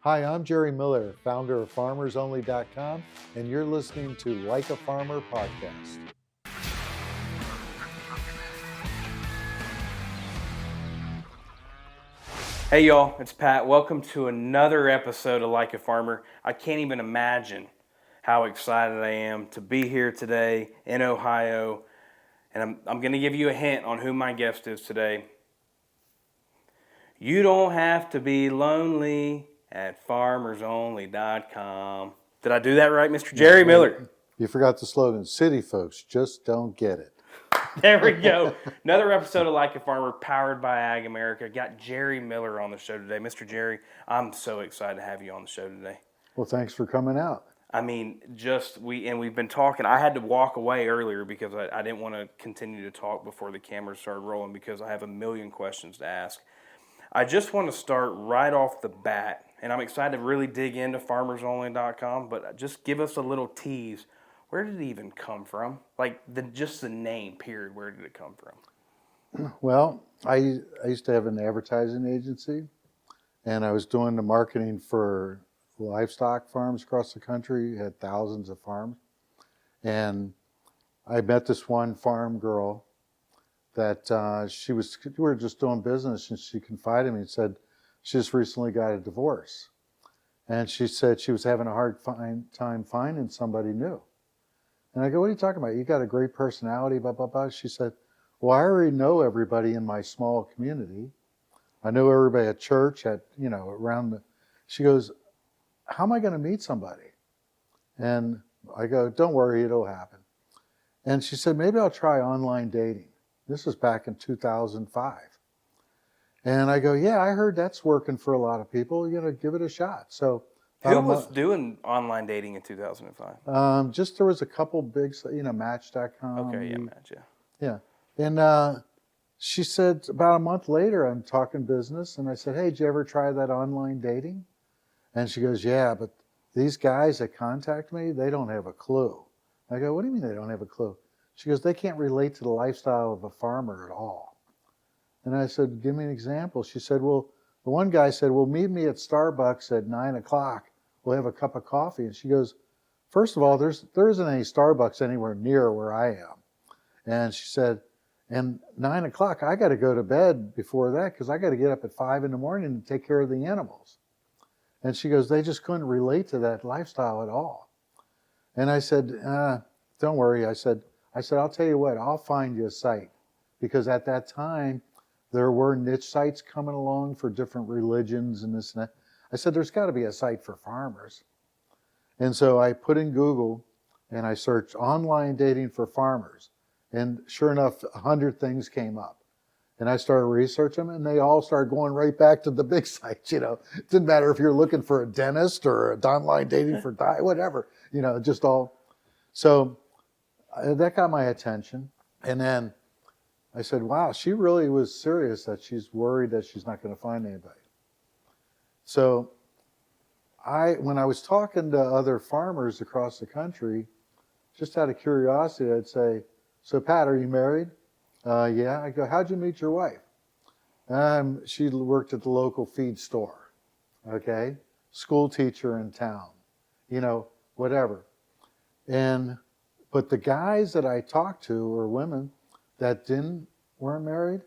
Hi, I'm Jerry Miller, founder of FarmersOnly.com, and you're listening to Like a Farmer podcast. Hey y'all, it's Pat. Welcome to another episode of Like a Farmer. I can't even imagine how excited I am to be here today in Ohio. And I'm going to give you a hint on who my guest is today. You don't have to be lonely at FarmersOnly.com. Did I do that right, Mr. Jerry Miller? You forgot the slogan, City Folks Just Don't Get It. There we go. Another episode of Like a Farmer powered by AgAmerica. Got Jerry Miller on the show today. Mr. Jerry, I'm so excited to have you on the show today. Well, thanks for coming out. I mean, we've been talking. I had to walk away earlier because I didn't want to continue to talk before the cameras started rolling because I have a million questions to ask. I just want to start right off the bat, and I'm excited to really dig into FarmersOnly.com, but just give us a little tease. Where did it even come from? Like, just the name, period. Where did it come from? Well, I used to have an advertising agency, and I was doing the marketing for livestock farms across the country. Had thousands of farms. And I met this one farm girl that we were just doing business, and she confided in me and said she just recently got a divorce. And she said she was having a hard time finding somebody new. And I go, what are you talking about? You got a great personality, blah, blah, blah. She said, well, I already know everybody in my small community. I know everybody at church, she goes, how am I going to meet somebody? And I go, don't worry, it'll happen. And she said, maybe I'll try online dating. This was back in 2005. And I go, yeah, I heard that's working for a lot of people. Give it a shot. So who was doing online dating in 2005? There was a couple big, Match.com. Okay, yeah, Match, yeah. Yeah. And she said about a month later, I'm talking business, and I said, hey, did you ever try that online dating? And she goes, yeah, but these guys that contact me, they don't have a clue. I go, what do you mean they don't have a clue? She goes, they can't relate to the lifestyle of a farmer at all. And I said, give me an example. She said, well, the one guy said, well, meet me at Starbucks at 9 o'clock. We'll have a cup of coffee. And she goes, first of all, there isn't any Starbucks anywhere near where I am. And she said, and 9 o'clock, I got to go to bed before that because I got to get up at 5 in the morning and take care of the animals. And she goes, they just couldn't relate to that lifestyle at all. And I said, don't worry. I said, I'll tell you what, I'll find you a site. Because at that time, there were niche sites coming along for different religions and this and that. I said, there's got to be a site for farmers. And so I put in Google and I searched online dating for farmers. And sure enough, 100 things came up. And I started researching them, and they all started going right back to the big sites. It didn't matter if you're looking for a dentist or a online dating for diet, whatever, just all. So that got my attention. And then I said, wow, she really was serious that she's worried that she's not going to find anybody. So when I was talking to other farmers across the country, just out of curiosity, I'd say, so Pat, are you married? Yeah. I go, how'd you meet your wife? She worked at the local feed store. Okay. School teacher in town, whatever. But the guys that I talked to or women that weren't married,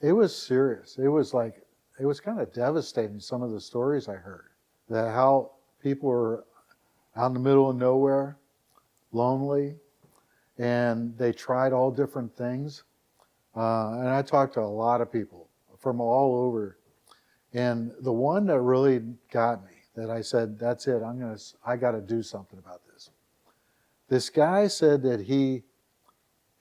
it was serious. It was kind of devastating, some of the stories I heard, that how people were out in the middle of nowhere, lonely, and they tried all different things. And I talked to a lot of people from all over. And the one that really got me, that I said, that's it, I got to do something about this. This guy said that he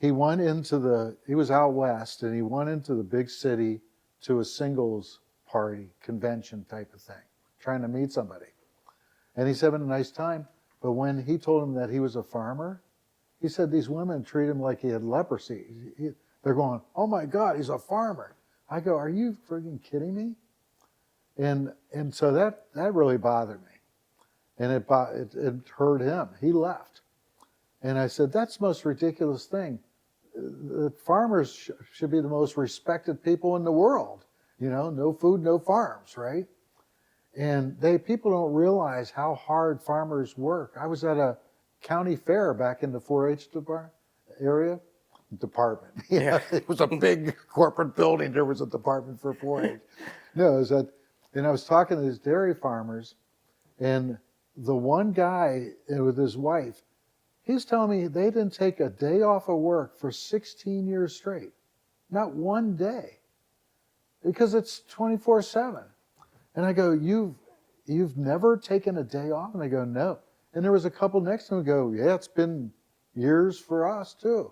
was out west, and he went into the big city to a singles party, convention type of thing, trying to meet somebody. And he's having a nice time. But when he told him that he was a farmer, he said these women treat him like he had leprosy. They're going, oh my God, he's a farmer. I go, are you friggin' kidding me? And so that really bothered me. And it hurt him. He left. And I said, that's the most ridiculous thing. The farmers should be the most respected people in the world. No food, no farms, right? And people don't realize how hard farmers work. I was at a county fair back in the 4-H department. Yeah. It was a big corporate building. There was a department for 4-H. No, it was and I was talking to these dairy farmers, and the one guy with his wife, he's telling me they didn't take a day off of work for 16 years straight. Not one day. Because it's 24/7. And I go, you've never taken a day off? And they go, no. And there was a couple next to them who go, yeah, it's been years for us too.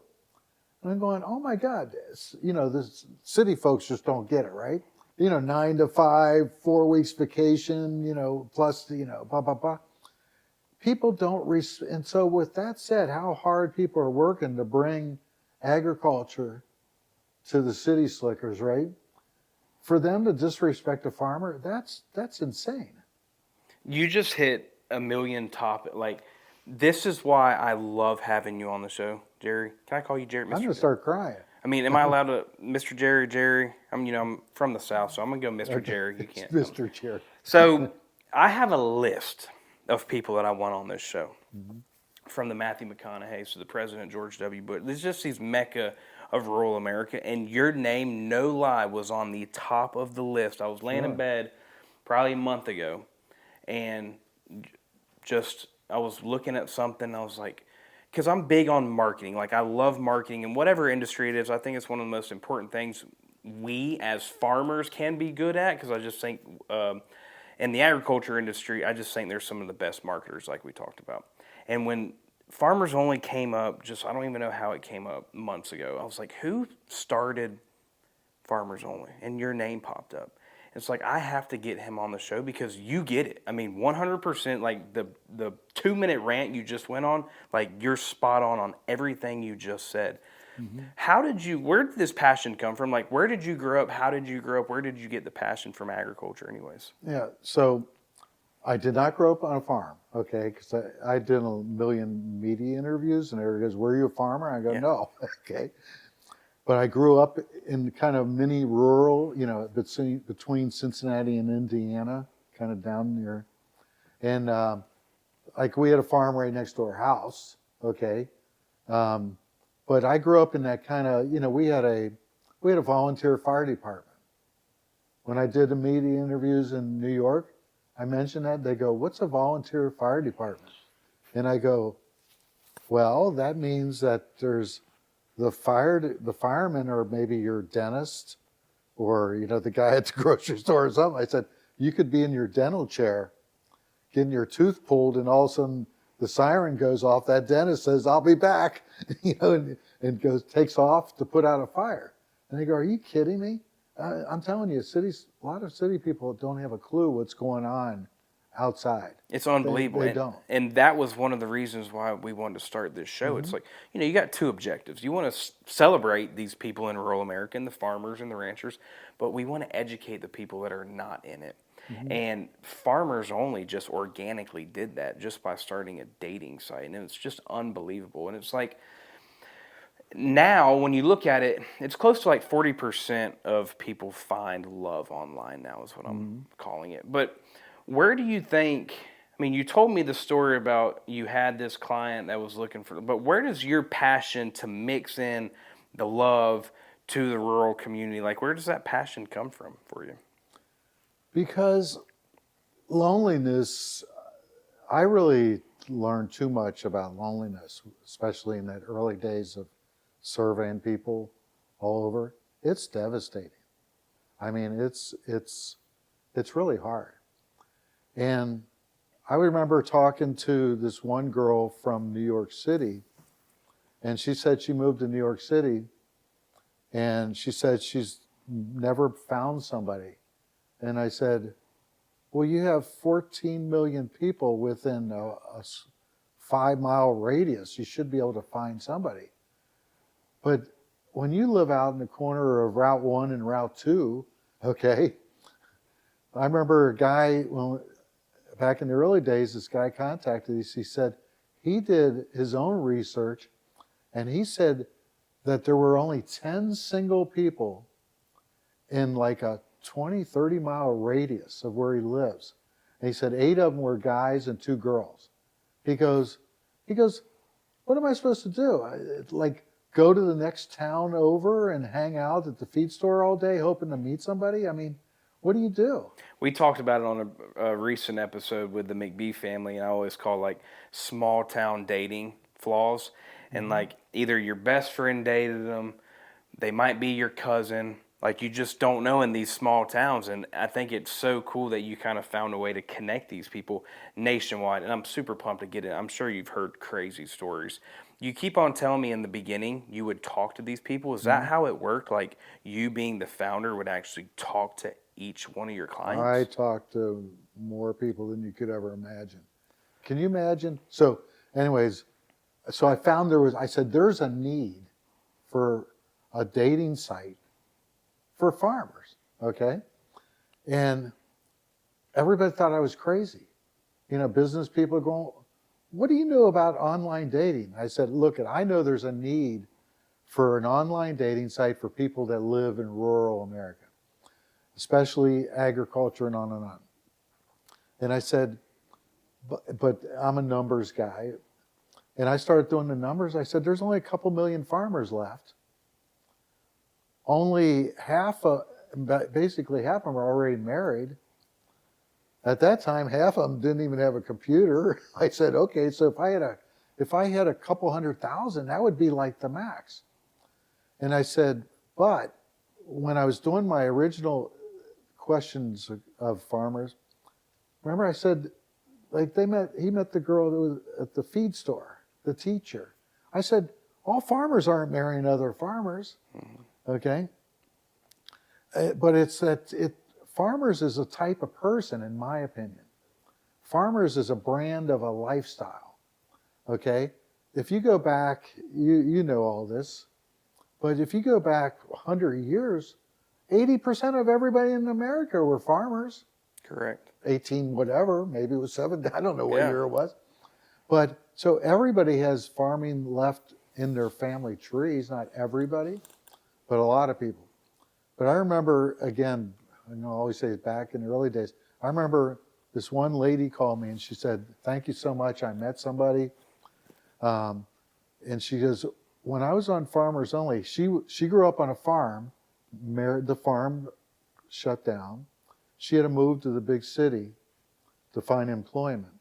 And I'm going, oh my God, the city folks just don't get it, right? 9 to 5, 4 weeks vacation, plus, blah, blah, blah. People don't, and so with that said, how hard people are working to bring agriculture to the city slickers, right? For them to disrespect a farmer, that's insane. You just hit a million topics. Like, this is why I love having you on the show, Jerry. Can I call you Jerry? I'm going to start crying. I mean, am I allowed to, Mr. Jerry? I'm from the South, so I'm going to go Mr. Jerry. You can't. Mr. Jerry. So I have a list of people that I want on this show. Mm-hmm. From the Matthew McConaughey's to the President George W. Bush. There's just these mecca of rural America, and your name, no lie, was on the top of the list. I was laying in bed probably a month ago, and I was looking at something, I was like, because I'm big on marketing. Like, I love marketing, and whatever industry it is, I think it's one of the most important things we as farmers can be good at, because I just think in the agriculture industry, I just think there's some of the best marketers, like we talked about. And when Farmers Only came up, I don't even know how it came up months ago. I was like, who started Farmers Only? And your name popped up. It's like, I have to get him on the show because you get it. I mean, 100%, like the 2-minute rant you just went on, like, you're spot on everything you just said. Mm-hmm. Where did this passion come from? Like, where did you grow up? How did you grow up? Where did you get the passion from agriculture anyways? Yeah, so I did not grow up on a farm, okay, because I did a million media interviews, and everybody goes, were you a farmer? I go, no, okay. But I grew up in kind of mini rural, between Cincinnati and Indiana, kind of down near. And like we had a farm right next to our house, okay. But I grew up in that kind of, we had a volunteer fire department. When I did the media interviews in New York, I mentioned that. They go, what's a volunteer fire department? And I go, well, that means that there's the firemen, or maybe your dentist, or the guy at the grocery store or something. I said, you could be in your dental chair getting your tooth pulled, and all of a sudden the siren goes off. That dentist says, I'll be back, and takes off to put out a fire. And they go, are you kidding me? I'm telling you, a lot of city people don't have a clue what's going on outside. It's unbelievable. They don't. And that was one of the reasons why we wanted to start this show. Mm-hmm. It's like, you got two objectives. You want to celebrate these people in rural America, and the farmers and the ranchers, but we want to educate the people that are not in it. Mm-hmm. And Farmers Only just organically did that just by starting a dating site. And it's just unbelievable. And it's like, now, when you look at it, it's close to like 40% of people find love online now is what I'm calling it. But where do you think, you told me the story about you had this client that was looking for, but where does your passion to mix in the love to the rural community, like where does that passion come from for you? Because loneliness, I really learned too much about loneliness, especially in that early days of surveying people all over. It's devastating. It's really hard. And I remember talking to this one girl from New York City, and she said she moved to New York City, and she said she's never found somebody. And I said, well, you have 14 million people within a 5-mile radius. You should be able to find somebody. But when you live out in the corner of Route 1 and Route 2, okay, I remember a guy, back in the early days, this guy contacted us. He said he did his own research, and he said that there were only 10 single people in like a 20, 30-mile radius of where he lives. And he said 8 of them were guys and 2 girls. He goes, what am I supposed to do? Like go to the next town over and hang out at the feed store all day hoping to meet somebody? I mean, what do you do? We talked about it on a recent episode with the McBee family, and I always call like small town dating flaws. And like either your best friend dated them, they might be your cousin. Like you just don't know in these small towns. And I think it's so cool that you kind of found a way to connect these people nationwide. And I'm super pumped to get it. I'm sure you've heard crazy stories. You keep on telling me in the beginning you would talk to these people. Is that how it worked? Like you being the founder would actually talk to each one of your clients? I talked to more people than you could ever imagine. Can you imagine? So anyways, so I found I said, there's a need for a dating site for farmers, okay? And everybody thought I was crazy. Business people going, what do you know about online dating? I said, look, I know there's a need for an online dating site for people that live in rural America, especially agriculture and on and on. And I said, but I'm a numbers guy. And I started doing the numbers. I said, there's only a couple million farmers left. Only basically half of them are already married. At that time, half of them didn't even have a computer. I said, okay, so if I had a couple 100,000, that would be like the max. And I said, but when I was doing my original questions of farmers, remember I said, like he met the girl that was at the feed store, the teacher. I said, all farmers aren't marrying other farmers. Okay, but farmers is a type of person, in my opinion. Farmers is a brand of a lifestyle. Okay, if you go back, you know all this, but if you go back 100 years, 80% of everybody in America were farmers. Correct. 18 whatever, maybe it was 7. I don't know what year it was, but so everybody has farming left in their family trees. Not everybody, but a lot of people. But I remember, again, I always say back in the early days, I remember this one lady called me and she said, thank you so much, I met somebody. And she goes, when I was on Farmers Only, she grew up on a farm, married, the farm shut down. She had to move to the big city to find employment.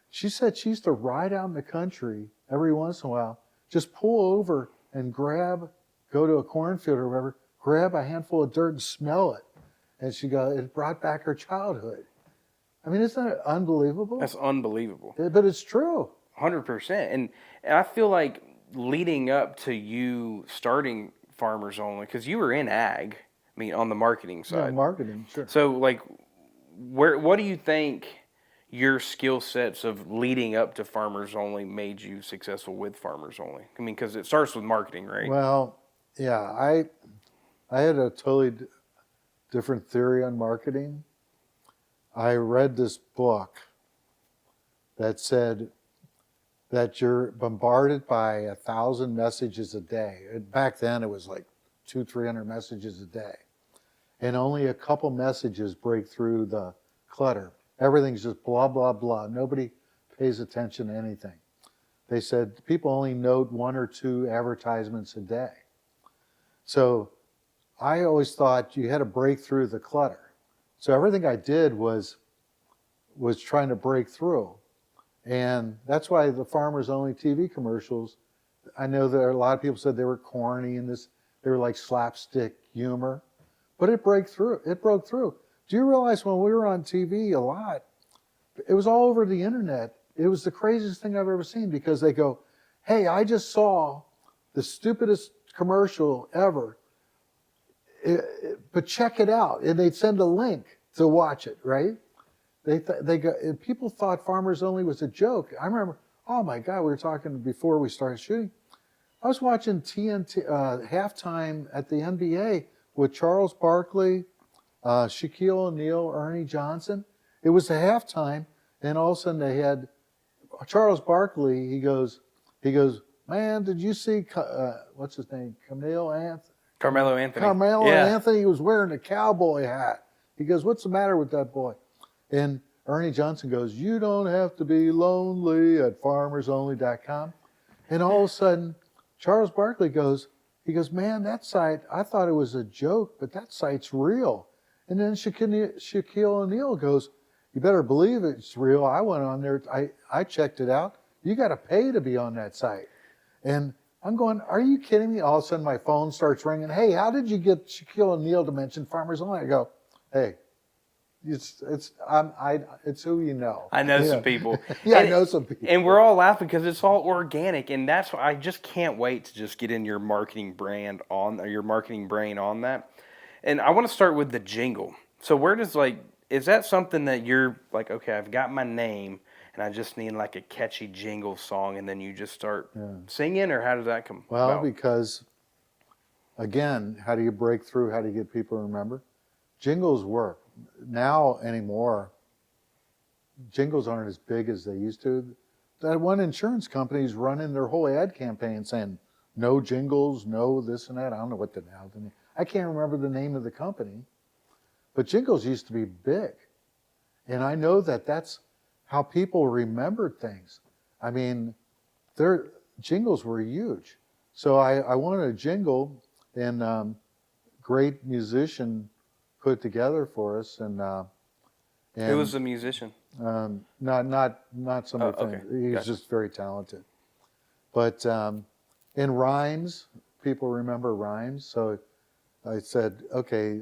She said she used to ride out in the country every once in a while, just pull over and go to a cornfield or whatever, grab a handful of dirt and smell it. And she goes, it brought back her childhood. I mean, isn't that unbelievable? That's unbelievable. But it's true. 100%. And I feel like leading up to you starting Farmers Only, because you were in ag, I mean, on the marketing side. Yeah, marketing, sure. So, like, what do you think your skill sets of leading up to Farmers Only made you successful with Farmers Only? I mean, because it starts with marketing, right? Well, yeah, I had a totally different theory on marketing. I read this book that said that you're bombarded by 1,000 messages a day. Back then it was like 200-300 messages a day. And only a couple messages break through the clutter. Everything's just blah, blah, blah. Nobody pays attention to anything. They said people only note 1 or 2 advertisements a day. So I always thought you had to break through the clutter. So everything I did was trying to break through. And that's why the Farmers Only TV commercials, I know that a lot of people said they were corny and they were like slapstick humor, but it broke through. It broke through. Do you realize when we were on TV a lot, it was all over the internet. It was the craziest thing I've ever seen because they go, hey, I just saw the stupidest commercial ever, but check it out. And they'd send a link to watch it, right? People thought Farmers Only was a joke. I remember, oh my God, we were talking before we started shooting. I was watching TNT halftime at the NBA with Charles Barkley, Shaquille O'Neal, Ernie Johnson. It was the halftime, and all of a sudden they had Charles Barkley. He goes, man, did you see what's his name? Carmelo Anthony. Yeah. Anthony was wearing a cowboy hat. He goes, what's the matter with that boy? And Ernie Johnson goes, "You don't have to be lonely at farmersonly.com." And all of a sudden, Charles Barkley goes, "Man, that site, I thought it was a joke, but that site's real." And then Shaquille O'Neal goes, "You better believe it's real. I went on there. I checked it out. You got to pay to be on that site." And I'm going, "Are you kidding me?" All of a sudden, my phone starts ringing. "Hey, how did you get Shaquille O'Neal to mention Farmers Only?" I go, "Hey, it's who you know." I know some people. Yeah, And I know some people. And we're all laughing because it's all organic, and that's why I just can't wait to just get in your marketing brain on that. And I want to start with the jingle. So where does is that something that you're like, okay, I've got my name and I just need like a catchy jingle song, and then you just start singing, or how does that come about? Because again, how do you break through? How do you get people to remember? Jingles work. Now anymore, jingles aren't as big as they used to. That one insurance company's running their whole ad campaign saying, "No jingles, no this and that." I don't know what the hell. I can't remember the name of the company, but jingles used to be big. And I know that that's how people remembered things. I mean, their jingles were huge. So I wanted a jingle, and great musician put together for us. And Who was the musician? Not somebody okay. famous. He's Gotcha. just very talented. But in rhymes, people remember rhymes. So I said, okay,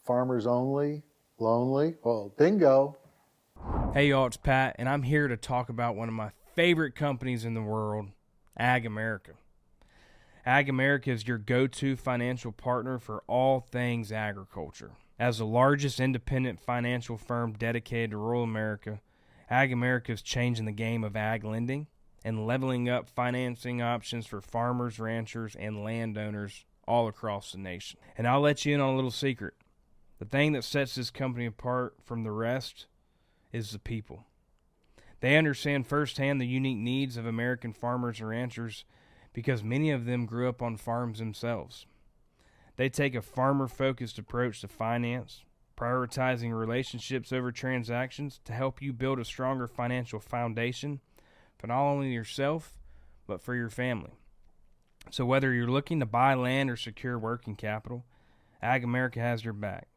farmers only, lonely. Well, bingo. Hey y'all, it's Pat, and I'm here to talk about one of my favorite companies in the world, AgAmerica. AgAmerica is your go-to financial partner for all things agriculture. As the largest independent financial firm dedicated to rural America, AgAmerica is changing the game of ag lending and leveling up financing options for farmers, ranchers, and landowners all across the nation. And I'll let you in on a little secret. The thing that sets this company apart from the rest is the people. They understand firsthand the unique needs of American farmers and ranchers because many of them grew up on farms themselves. They take a farmer-focused approach to finance, prioritizing relationships over transactions to help you build a stronger financial foundation for not only yourself, but for your family. So whether you're looking to buy land or secure working capital, AgAmerica has your back.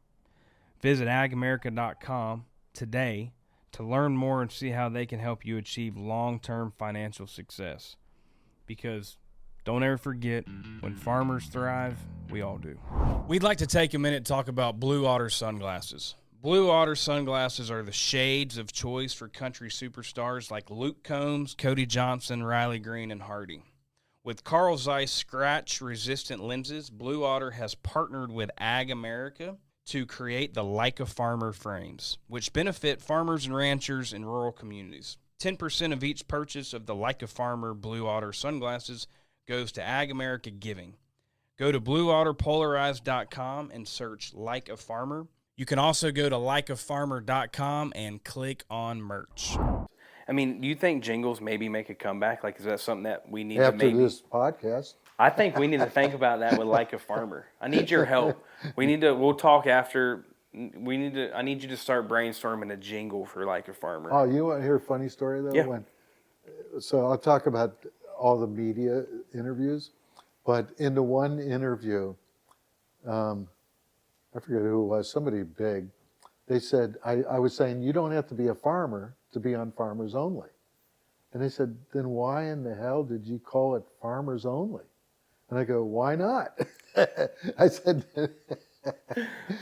Visit AgAmerica.com today to learn more and see how they can help you achieve long-term financial success. Because don't ever forget, when farmers thrive, we all do. We'd like to take a minute to talk about Blue Otter sunglasses. Blue Otter sunglasses are the shades of choice for country superstars like Luke Combs, Cody Johnson, Riley Green, and Hardy. With Carl Zeiss scratch-resistant lenses, Blue Otter has partnered with AgAmerica to create the Like a Farmer frames, which benefit farmers and ranchers in rural communities. 10% of each purchase of the Like a Farmer Blue Otter sunglasses goes to AgAmerica Giving. Go to blueotterpolarized.com and search Like a Farmer. You can also go to likeafarmer.com and click on merch. I mean, do you think jingles maybe make a comeback? Like, is that something that we need After to maybe... this podcast. I think we need to think about that with Like a Farmer. I need your help. We'll talk after. I need you to start brainstorming a jingle for Like a Farmer. Oh, you want to hear a funny story, though? Yeah. So I'll talk about all the media interviews, but in the one interview, I forget who it was, somebody big, they said, I was saying, you don't have to be a farmer to be on Farmers Only. And they said, then why in the hell did you call it Farmers Only? And I go, why not? I said,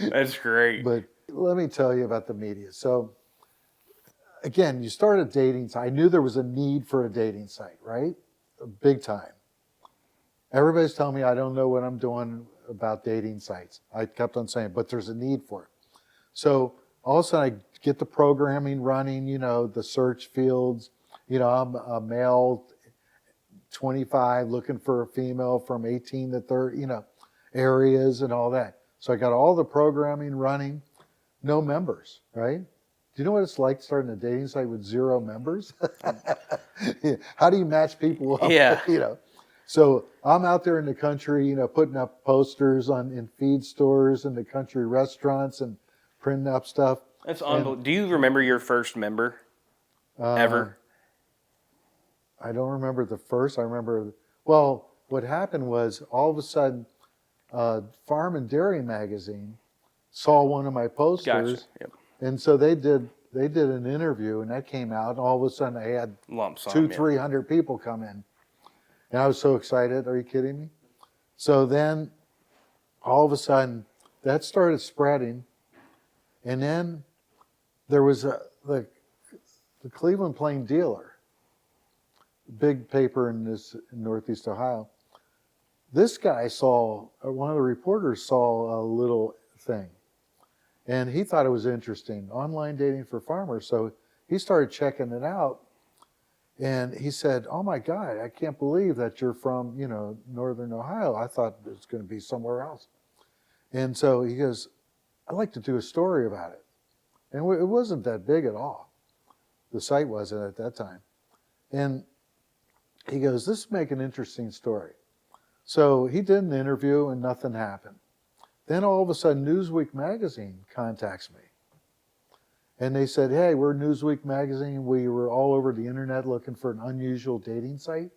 That's great. but let me tell you about the media. So again, you start a dating site. I knew there was a need for a dating site, right? Big time. Everybody's telling me I don't know what I'm doing about dating sites. I kept on saying, but there's a need for it. So all of a sudden I get the programming running, the search fields. I'm a male, 25, looking for a female from 18 to 30, areas and all that. So I got all the programming running, no members, right? Do you know what it's like starting a dating site with 0 members? How do you match people up? Yeah. So I'm out there in the country, putting up posters in feed stores and the country restaurants and printing up stuff. That's unbelievable. Do you remember your first member ever? I don't remember the first. I remember, well, what happened was all of a sudden, Farm and Dairy magazine saw one of my posters, Gotcha. Yep. and so they did an interview, and that came out. And all of a sudden, I had Lump sum. 300 people come in, and I was so excited. Are you kidding me? So then, all of a sudden, that started spreading, and then there was the Cleveland Plain Dealer, big paper in Northeast Ohio. This guy saw, one of the reporters saw a little thing, and he thought it was interesting, online dating for farmers. So he started checking it out, and he said, "Oh my God, I can't believe that you're from, Northern Ohio. I thought it was going to be somewhere else." And so he goes, "I'd like to do a story about it." And it wasn't that big at all. The site wasn't at that time. And he goes, "This would make an interesting story." So he did an interview and nothing happened. Then all of a sudden, Newsweek magazine contacts me. And they said, "Hey, we're Newsweek magazine. We were all over the internet looking for an unusual dating site.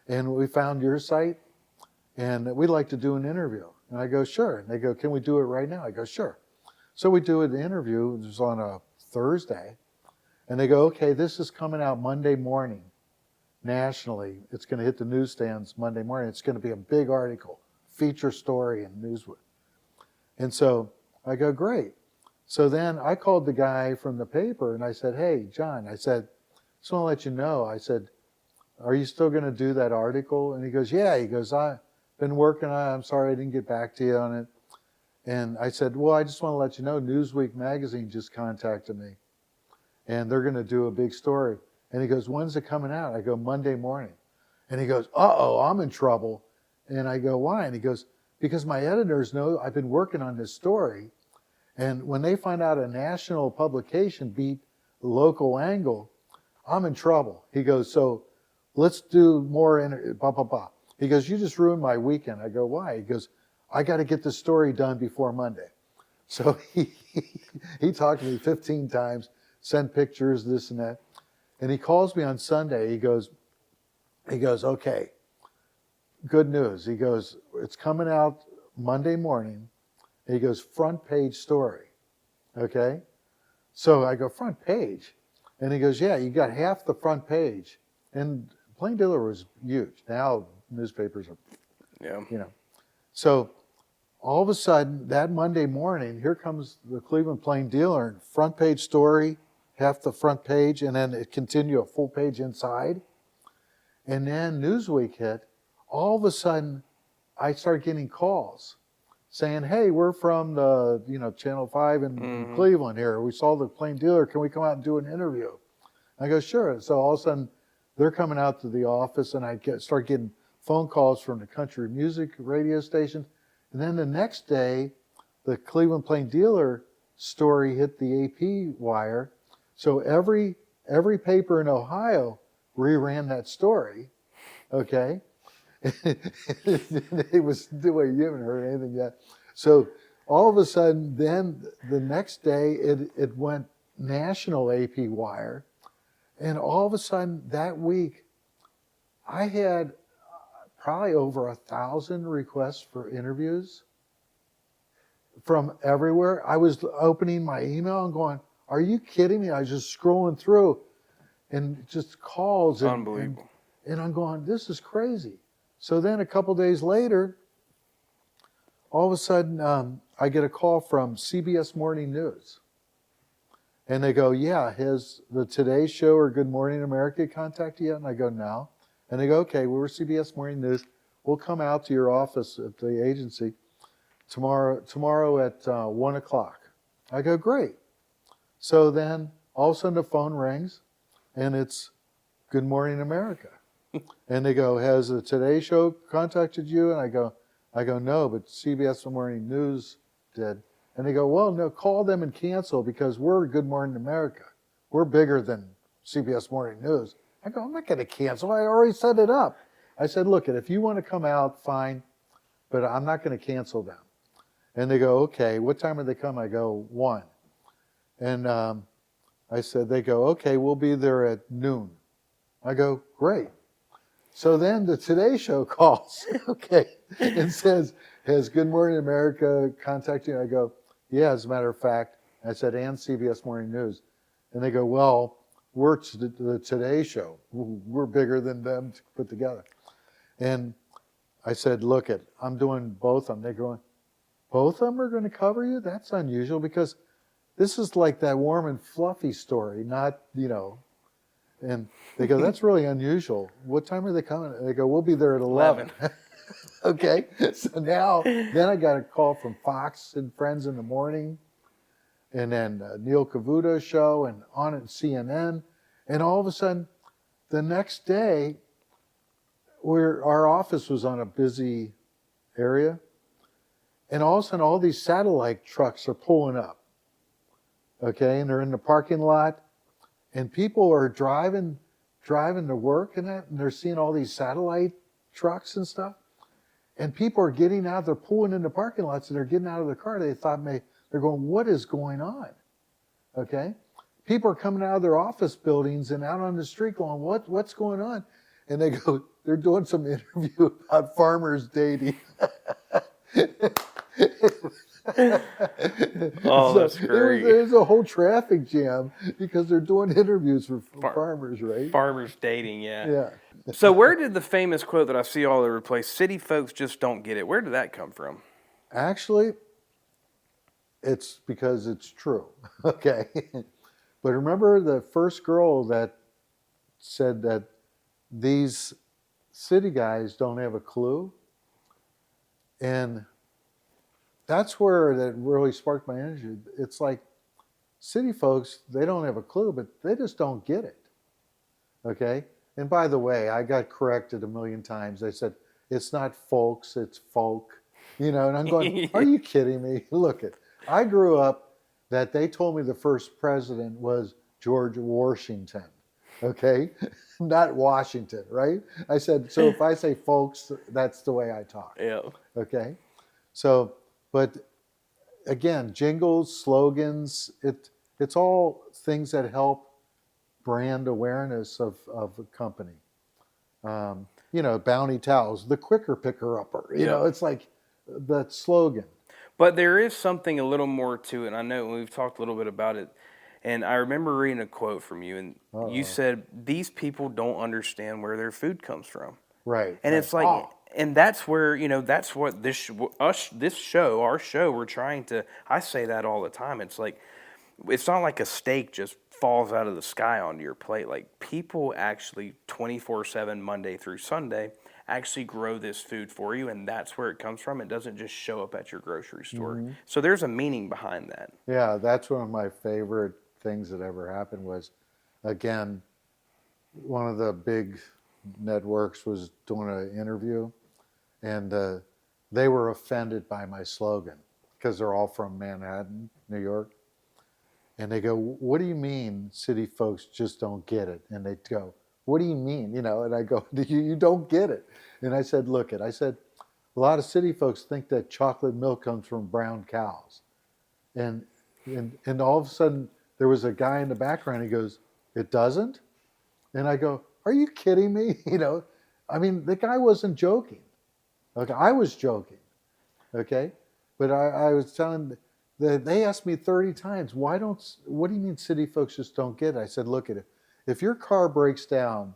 And we found your site, and we'd like to do an interview." And I go, "Sure." And they go, "Can we do it right now?" I go, "Sure." So we do an interview. It was on a Thursday. And they go, "Okay, this is coming out Monday morning nationally. It's going to hit the newsstands Monday morning. It's going to be a big article, feature story in Newsweek." And so I go, "Great." So then I called the guy from the paper and I said, "Hey, John," I said, "just want to let you know," I said, "are you still going to do that article?" And he goes, "Yeah." He goes, "I've been working on it. I'm sorry I didn't get back to you on it." And I said, "Well, I just want to let you know, Newsweek magazine just contacted me, and they're going to do a big story." And he goes, "When's it coming out?" I go, "Monday morning." And he goes, "Uh-oh, I'm in trouble." And I go, "Why?" And he goes, "Because my editors know I've been working on this story, and when they find out a national publication beat the local angle, I'm in trouble." He goes, "So let's do more, blah, blah, blah." He goes, "You just ruined my weekend." I go, "Why?" He goes, "I got to get the story done before Monday." So he talked to me 15 times, sent pictures, this and that. And he calls me on Sunday. He goes, "Okay, good news." He goes, "It's coming out Monday morning." And he goes, "Front page story." Okay? So I go, "Front page?" And he goes, "Yeah, you got half the front page." And Plain Dealer was huge. Now newspapers are, Yeah. So all of a sudden, that Monday morning, here comes the Cleveland Plain Dealer, front page story, half the front page, and then it continued a full page inside. And then Newsweek hit. All of a sudden, I started getting calls saying, "Hey, we're from the Channel 5 in Cleveland here. We saw the Plain Dealer. Can we come out and do an interview?" I go, "Sure." So all of a sudden, they're coming out to the office, and I start getting phone calls from the country music radio station. And then the next day, the Cleveland Plain Dealer story hit the AP wire. So every paper in Ohio reran that story. Okay? It was the way you haven't heard anything yet. So all of a sudden, then the next day, it went national AP wire. And all of a sudden, that week, I had probably over 1,000 requests for interviews from everywhere. I was opening my email and going, "Are you kidding me?" I was just scrolling through and just calls. Unbelievable. And I'm going, "This is crazy." So then a couple days later, all of a sudden, I get a call from CBS Morning News. And they go, "Yeah, has the Today Show or Good Morning America contacted you yet?" And I go, "No." And they go, "Okay, well, we're CBS Morning News. We'll come out to your office at the agency tomorrow at 1 o'clock. I go, "Great." So then all of a sudden the phone rings and it's Good Morning America. And they go, "Has the Today Show contacted you?" And I go, "No, but CBS Morning News did." And they go, "Well, no, call them and cancel because we're Good Morning America. We're bigger than CBS Morning News." I go, "I'm not going to cancel. I already set it up." I said, "Look, if you want to come out, fine, but I'm not going to cancel them." And they go, "Okay, what time are they coming?" I go, 1. And I said, they go, okay, we'll be there at noon. I go, great. So then the Today Show calls, okay, and says, has Good Morning America contacted you? I go, yeah, as a matter of fact. I said, and CBS Morning News. And they go, well, we're the Today Show. We're bigger than them put together. And I said, look, I'm doing both of them. They're going, both of them are going to cover you? That's unusual because this is like that warm and fluffy story, not, And they go, that's really unusual. What time are they coming? They go, we'll be there at 11. Okay. So now, then I got a call from Fox and Friends in the morning, and then Neil Cavuto's show, and on at CNN. And all of a sudden, the next day, our office was on a busy area, and all of a sudden, all these satellite trucks are pulling up. Okay, and they're in the parking lot, and people are driving to work and they're seeing all these satellite trucks and stuff. And people are getting out, they're pulling into parking lots and they're getting out of their car. They thought they're going, what is going on? Okay? People are coming out of their office buildings and out on the street going, what's going on? And they go, they're doing some interview about farmers dating. Oh, that's great. There's a whole traffic jam because they're doing interviews for farmers, right? Farmers dating, yeah. Yeah. So where did the famous quote that I see all over the place, city folks just don't get it, where did that come from? Actually, it's because it's true. Okay. But remember the first girl that said that these city guys don't have a clue? And that's where that really sparked my energy. It's like city folks, they don't have a clue, but they just don't get it. Okay? And by the way, I got corrected a million times. They said, it's not folks, it's folk. And I'm going, are you kidding me? Look I grew up that they told me the first president was George Washington. Okay? Not Washington, right? I said, so if I say folks, that's the way I talk. Yeah. Okay? So, but again, jingles, slogans, it's all things that help brand awareness of a company. Bounty towels, the quicker picker upper. It's like that slogan. But there is something a little more to it. And I know we've talked a little bit about it. And I remember reading a quote from you, and you said, these people don't understand where their food comes from. Right. And it's like, and that's where, that's what our show, we're trying to, I say that all the time. It's like, it's not like a steak just falls out of the sky onto your plate. Like, people actually 24/7, Monday through Sunday, actually grow this food for you, and that's where it comes from. It doesn't just show up at your grocery store. Mm-hmm. So there's a meaning behind that. Yeah, that's one of my favorite things that ever happened was, again, one of the big networks was doing an interview, and they were offended by my slogan because they're all from Manhattan, New York. And they go, what do you mean city folks just don't get it? And they go, what do you mean? And I go, you don't get it. And I said, I said, a lot of city folks think that chocolate milk comes from brown cows. And all of a sudden, there was a guy in the background, he goes, it doesn't? And I go, are you kidding me? The guy wasn't joking. Okay, I was joking. Okay? But I was telling, they asked me 30 times, what do you mean city folks just don't get it? I said, look at it. If your car breaks down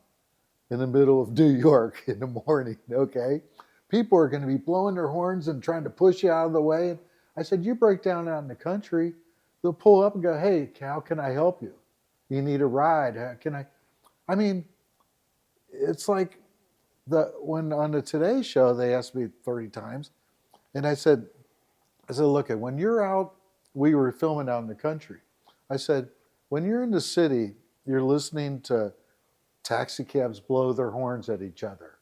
in the middle of New York in the morning, okay, people are going to be blowing their horns and trying to push you out of the way. I said, you break down out in the country, they'll pull up and go, hey, how can I help you? You need a ride? It's like when on the Today Show, they asked me 30 times, and I said, look, when you're out, we were filming out in the country. I said, when you're in the city, you're listening to taxi cabs blow their horns at each other.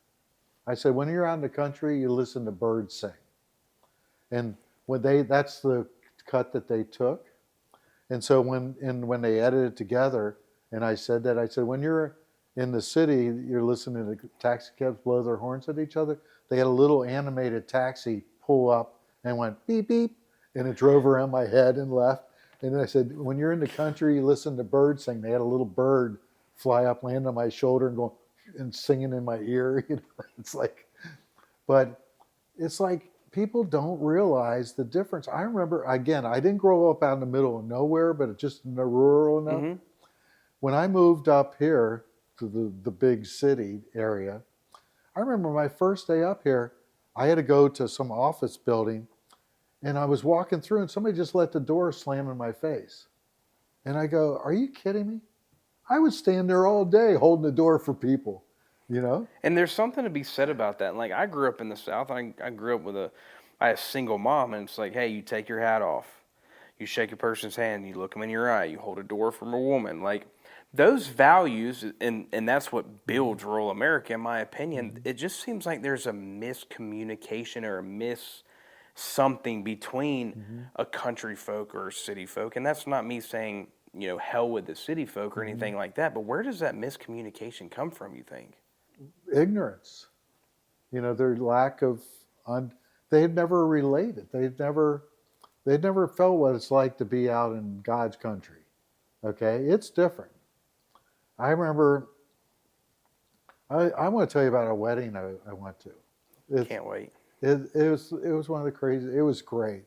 I said, when you're out in the country, you listen to birds sing. And that's the cut that they took. And so when they edited it together, and I said, when you're in the city, you're listening to taxi cabs blow their horns at each other. They had a little animated taxi pull up and went beep, beep, and it drove around my head and left. And then I said, when you're in the country, you listen to birds sing. They had a little bird fly up, land on my shoulder, and go and singing in my ear. It's like, but it's like people don't realize the difference. I remember, again, I didn't grow up out in the middle of nowhere, but just in the rural enough. Mm-hmm. When I moved up here to the big city area, I remember my first day up here, I had to go to some office building, and I was walking through, and somebody just let the door slam in my face. And I go, are you kidding me? I would stand there all day holding the door for people, you know? And there's something to be said about that. Like, I grew up in the South. I grew up with I had a single mom, and it's like, hey, you take your hat off. You shake a person's hand. You look them in your eye. You hold a door from a woman. Like, those values, and that's what builds rural America, in my opinion. It just seems like there's a miscommunication or something between a country folk or a city folk. And that's not me saying, hell with the city folk or anything like that. But where does that miscommunication come from, you think? Ignorance. Their lack of, they had never related. They'd never felt what it's like to be out in God's country. Okay? It's different. I remember, I want to tell you about a wedding I went to. Can't wait. It was one of the crazy, it was great.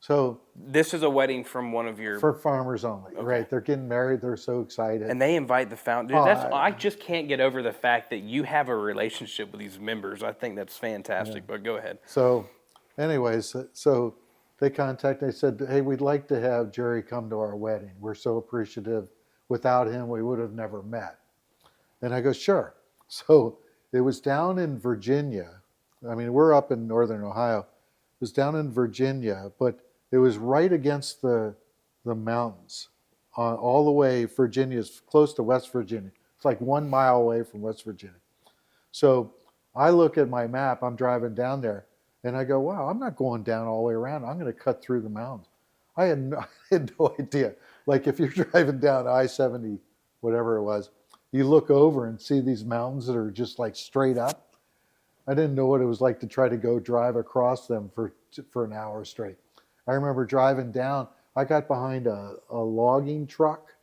So this is a wedding from one of your... For farmers only, okay. Right. They're getting married. They're so excited. And they invite the founder. Dude, I just can't get over the fact that you have a relationship with these members. I think that's fantastic, but go ahead. So anyways, so they contacted, they said, hey, we'd like to have Jerry come to our wedding. We're so appreciative. Without him, we would have never met. And I go, sure. So it was down in Virginia. I mean, we're up in northern Ohio. It was down in Virginia, but it was right against the mountains. All the way, Virginia's close to West Virginia. It's like 1 mile away from West Virginia. So I look at my map, I'm driving down there, and I go, wow, I'm not going down all the way around. I'm going to cut through the mountains. I had no idea. Like if you're driving down I-70, whatever it was, you look over and see these mountains that are just like straight up. I didn't know what it was like to try to go drive across them for an hour straight. I remember driving down, I got behind a logging truck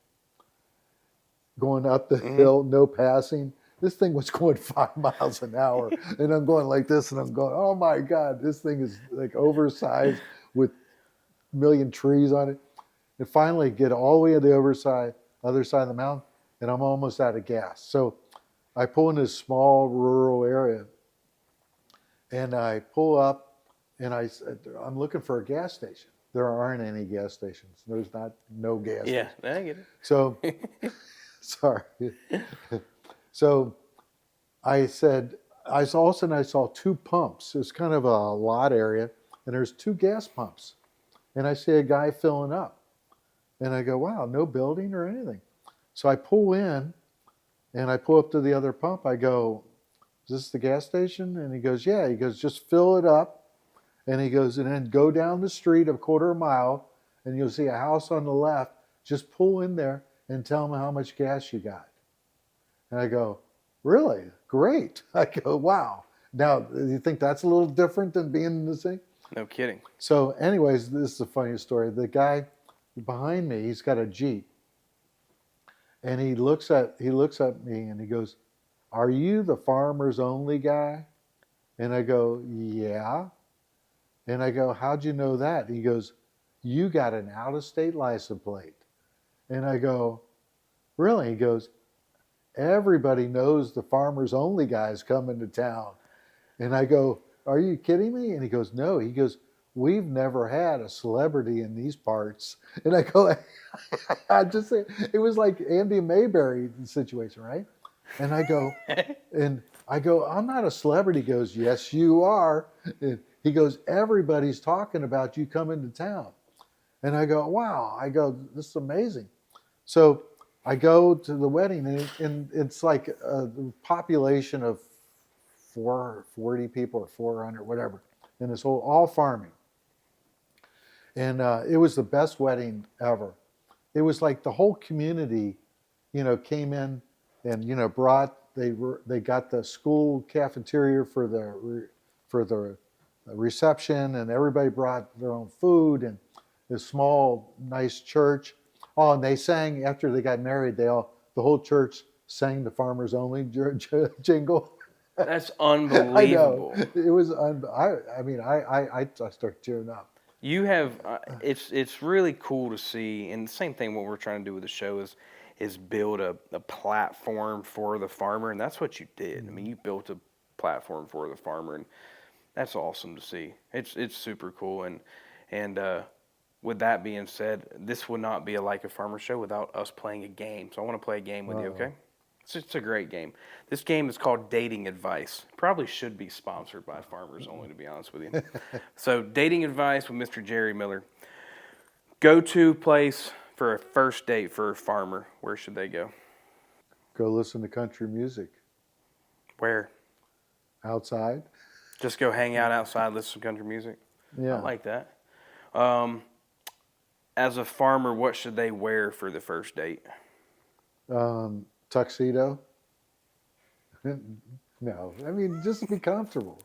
going up the hill, no passing. This thing was going 5 miles an hour, and I'm going like this, and I'm going, oh my God, this thing is like oversized with a million trees on it. And finally get all the way to the other side of the mountain, and I'm almost out of gas. So I pull in this small rural area, and I pull up, and I'm looking for a gas station. There aren't any gas stations. There's no gas station. Yeah, I get it. So, sorry. So I said, all of a sudden I saw 2 pumps. It was kind of a lot area, and there's 2 gas pumps. And I see a guy filling up. And I go, wow, no building or anything. So I pull in, and I pull up to the other pump. I go, is this the gas station? And he goes, yeah. He goes, just fill it up. And he goes, and then go down the street a quarter mile, and you'll see a house on the left. Just pull in there and tell them how much gas you got. And I go, really? Great. I go, wow. Now, do you think that's a little different than being in the city? No kidding. So anyways, this is a funny story. The guy behind me, he's got a Jeep. And he looks at me and he goes, are you the farmers only guy? And I go, yeah. And I go, how'd you know that? He goes, you got an out-of-state license plate. And I go, really? He goes, everybody knows the farmers only guy's coming to town. And I go, are you kidding me? And he goes, no. He goes, we've never had a celebrity in these parts. And I go, I just say, it was like Andy Mayberry situation, right? And I go, I'm not a celebrity. He goes, yes, you are. And he goes, everybody's talking about you coming to town. And I go, wow. I go, this is amazing. So I go to the wedding, and it's like a population of 440 people or 400, whatever, and this all farming. And it was the best wedding ever. It was like the whole community, came in and they got the school cafeteria for the reception, and everybody brought their own food, and this small, nice church. Oh, and they sang after they got married. The whole church sang the Farmers Only jingle. That's I know unbelievable. it was. I mean, I started cheering up. You have it's really cool to see, and the same thing. What we're trying to do with the show is build a platform for the farmer, and that's what you did. I mean, you built a platform for the farmer, and that's awesome to see. It's super cool, and with that being said, this would not be a Like a Farmer show without us playing a game. So I want to play a game with you, okay? It's a great game. This game is called Dating Advice. Probably should be sponsored by Farmers Only, to be honest with you. So, Dating Advice with Mr. Jerry Miller. Go-to place for a first date for a farmer. Where should they go? Go listen to country music Where? outside. Just go hang out outside, listen to country music? Yeah. I like that. As a farmer, what should they wear for the first date? Tuxedo. No, I mean just be comfortable.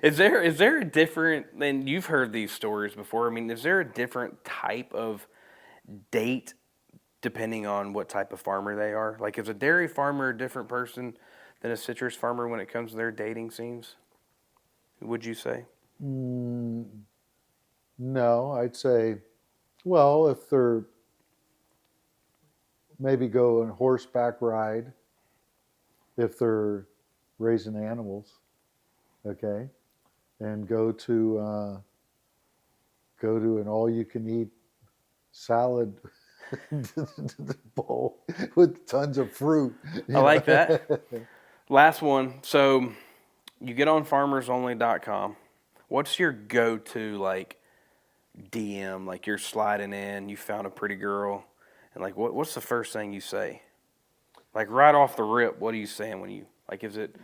Is there a different, and you've heard these stories before, I mean, is there a different type of date depending on what type of farmer they are? Like, is a dairy farmer a different person than a citrus farmer when it comes to their dating scenes? Would you say? No, I'd say, well, if they're maybe go on horseback ride, if they're raising animals, okay, and go to an all-you-can-eat salad bowl with tons of fruit. I like that. Last one. So you get on farmersonly.com. What's your go-to, like, DM? Like, you're sliding in, you found a pretty girl, and, like, what's the first thing you say? Like, right off the rip, what are you saying when you, like, is it,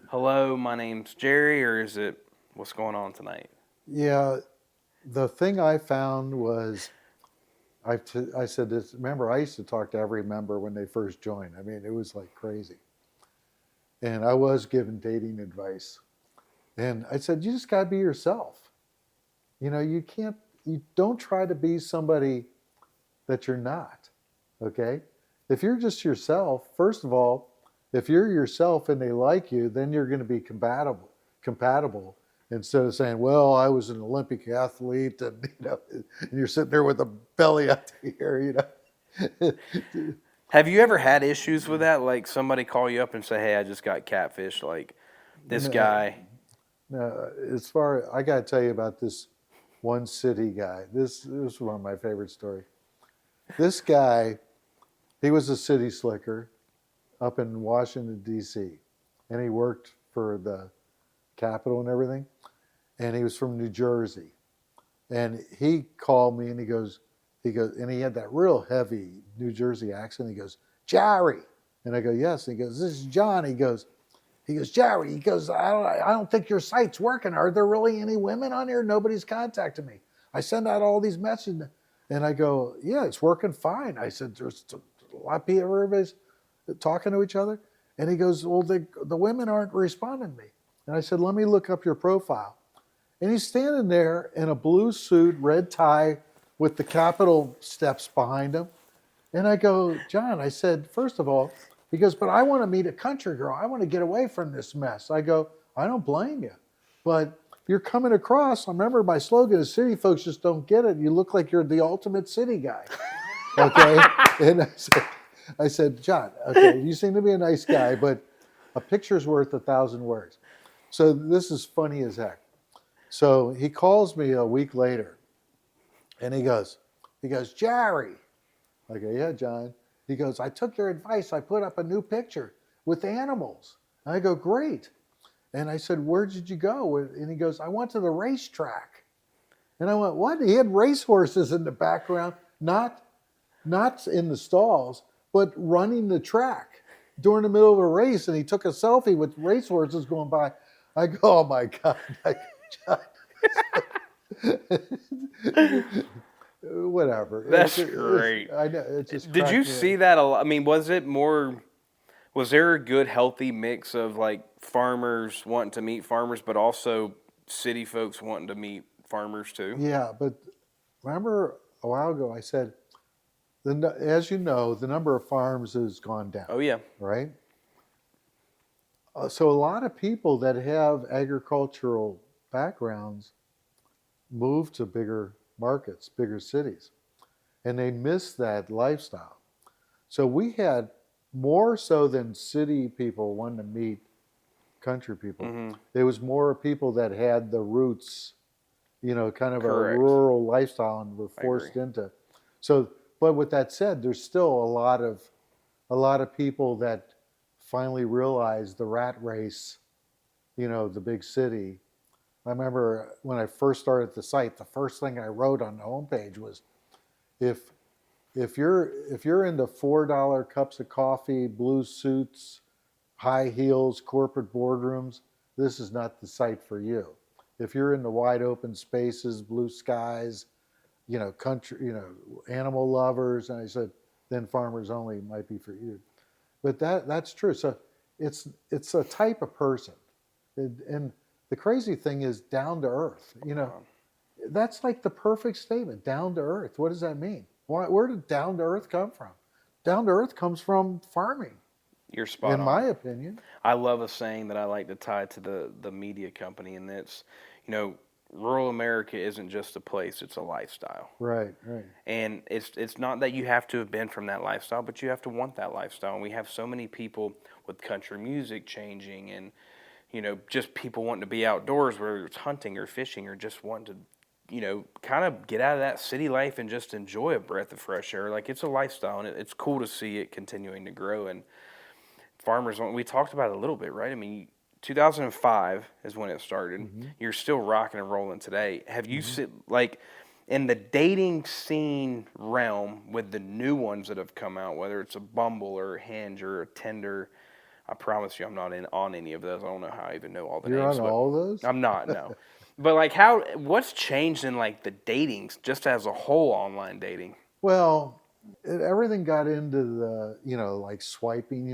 hello, my name's Jerry, or is it, what's going on tonight? Yeah, the thing I found was, I said this, remember, I used to talk to every member when they first joined. I mean, it was like crazy. And I was giving dating advice. And I said, you just got to be yourself. You know, you don't try to be somebody that you're not, okay? If you're just yourself, first of all, if you're yourself and they like you, then you're going to be compatible. Instead of saying, well, I was an Olympic athlete, and and you're sitting there with a belly out here, Have you ever had issues with that? Like, somebody call you up and say, hey, I just got catfished, like, this guy. No, I got to tell you about this one city guy. This is one of my favorite stories. This guy, he was a city slicker up in Washington, D.C., and he worked for the Capitol and everything, and he was from New Jersey. And he called me, and he goes, and he had that real heavy New Jersey accent. He goes, Jerry. And I go, yes. And he goes, this is John. He goes, Jerry. He goes, I don't think your site's working. Are there really any women on here? Nobody's contacted me. I send out all these messages. And I go, yeah, it's working fine. I said, there's a lot of people, everybody's talking to each other. And he goes, well, the women aren't responding to me. And I said, let me look up your profile. And he's standing there in a blue suit, red tie, with the Capitol steps behind him. And I go, John, I said, first of all, he goes, but I want to meet a country girl. I want to get away from this mess. I go, I don't blame you. But you're coming across, I remember my slogan is city folks just don't get it. You look like you're the ultimate city guy. Okay? And I said, John, okay, you seem to be a nice guy, but a picture's worth 1,000 words. So this is funny as heck. So he calls me a week later, and he goes, Jerry. I go, yeah, John. He goes, I took your advice. I put up a new picture with animals. And I go, great. And I said, where did you go? And he goes, I went to the racetrack. And I went, what? He had racehorses in the background, not in the stalls, but running the track during the middle of a race. And he took a selfie with racehorses going by. I go, oh my God. I go, John. Whatever. That's great. I know. It just Did you see that a lot? I mean, was there a good, healthy mix of, like, farmers wanting to meet farmers, but also city folks wanting to meet farmers too? Yeah, but remember a while ago I said, as you know, the number of farms has gone down, Oh yeah. right? So a lot of people that have agricultural backgrounds move to bigger markets, bigger cities, and they miss that lifestyle. So we had more so than city people wanting to meet country people. Mm-hmm. There was more people that had the roots, kind of a Correct. rural lifestyle and were I forced agree. into. So, but with that said, there's still a lot of people that finally realize the rat race, the big city. I remember when I first started the site, the first thing I wrote on the homepage was, if if you're into $4 cups of coffee, blue suits, high heels, corporate boardrooms, this is not the site for you. If you're into wide open spaces, blue skies, country, animal lovers, and I said, then Farmers Only might be for you. But that's true. So it's a type of person, and the crazy thing is down to earth. That's like the perfect statement. Down to earth. What does that mean? Where did down to earth come from? Down to earth comes from farming, You're spot in on. my opinion. I love a saying that I like to tie to the media company, and that's, rural America isn't just a place; it's a lifestyle. Right, right. And it's not that you have to have been from that lifestyle, but you have to want that lifestyle. And we have so many people with country music changing, and just people wanting to be outdoors, whether it's hunting or fishing or just wanting to, kind of get out of that city life and just enjoy a breath of fresh air. Like, it's a lifestyle, and it's cool to see it continuing to grow. And farmers, we talked about it a little bit, right? I mean, 2005 is when it started. Mm-hmm. You're still rocking and rolling today. Have you Mm-hmm. seen, like, in the dating scene realm with the new ones that have come out, whether it's a Bumble or a Hinge or a Tinder? I promise you, I'm not in on any of those. I don't know how I even know all the You're names. on But all those? I'm not, no. But like, what's changed in like the datings, just as a whole, online dating? Well, everything got into the, like swiping.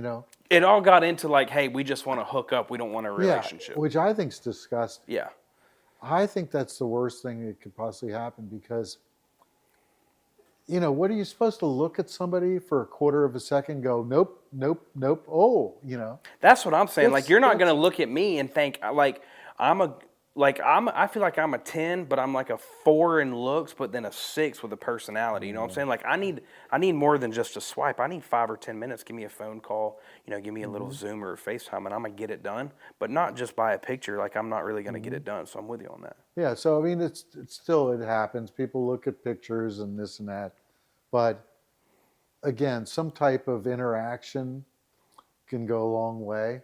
It all got into like, hey, we just want to hook up. We don't want a Yeah, relationship. which I think's disgusting. Yeah. I think that's the worst thing that could possibly happen because, what are you supposed to look at somebody for a quarter of a second, go, nope, nope, nope, oh. That's what I'm saying. Like, you're not That's gonna look at me and think I'm a I feel like I'm a 10, but I'm like a 4 in looks, but then a 6 with a personality. You know what I'm saying? Like, I need more than just a swipe. I need 5 or 10 minutes. Give me a phone call. Give me a little Zoom or a FaceTime, and I'm gonna get it done. But not just by a picture. Like, I'm not really gonna get it done. So I'm with you on that. Yeah, so I mean, it's still, it happens. People look at pictures and this and that, but again, some type of interaction can go a long way,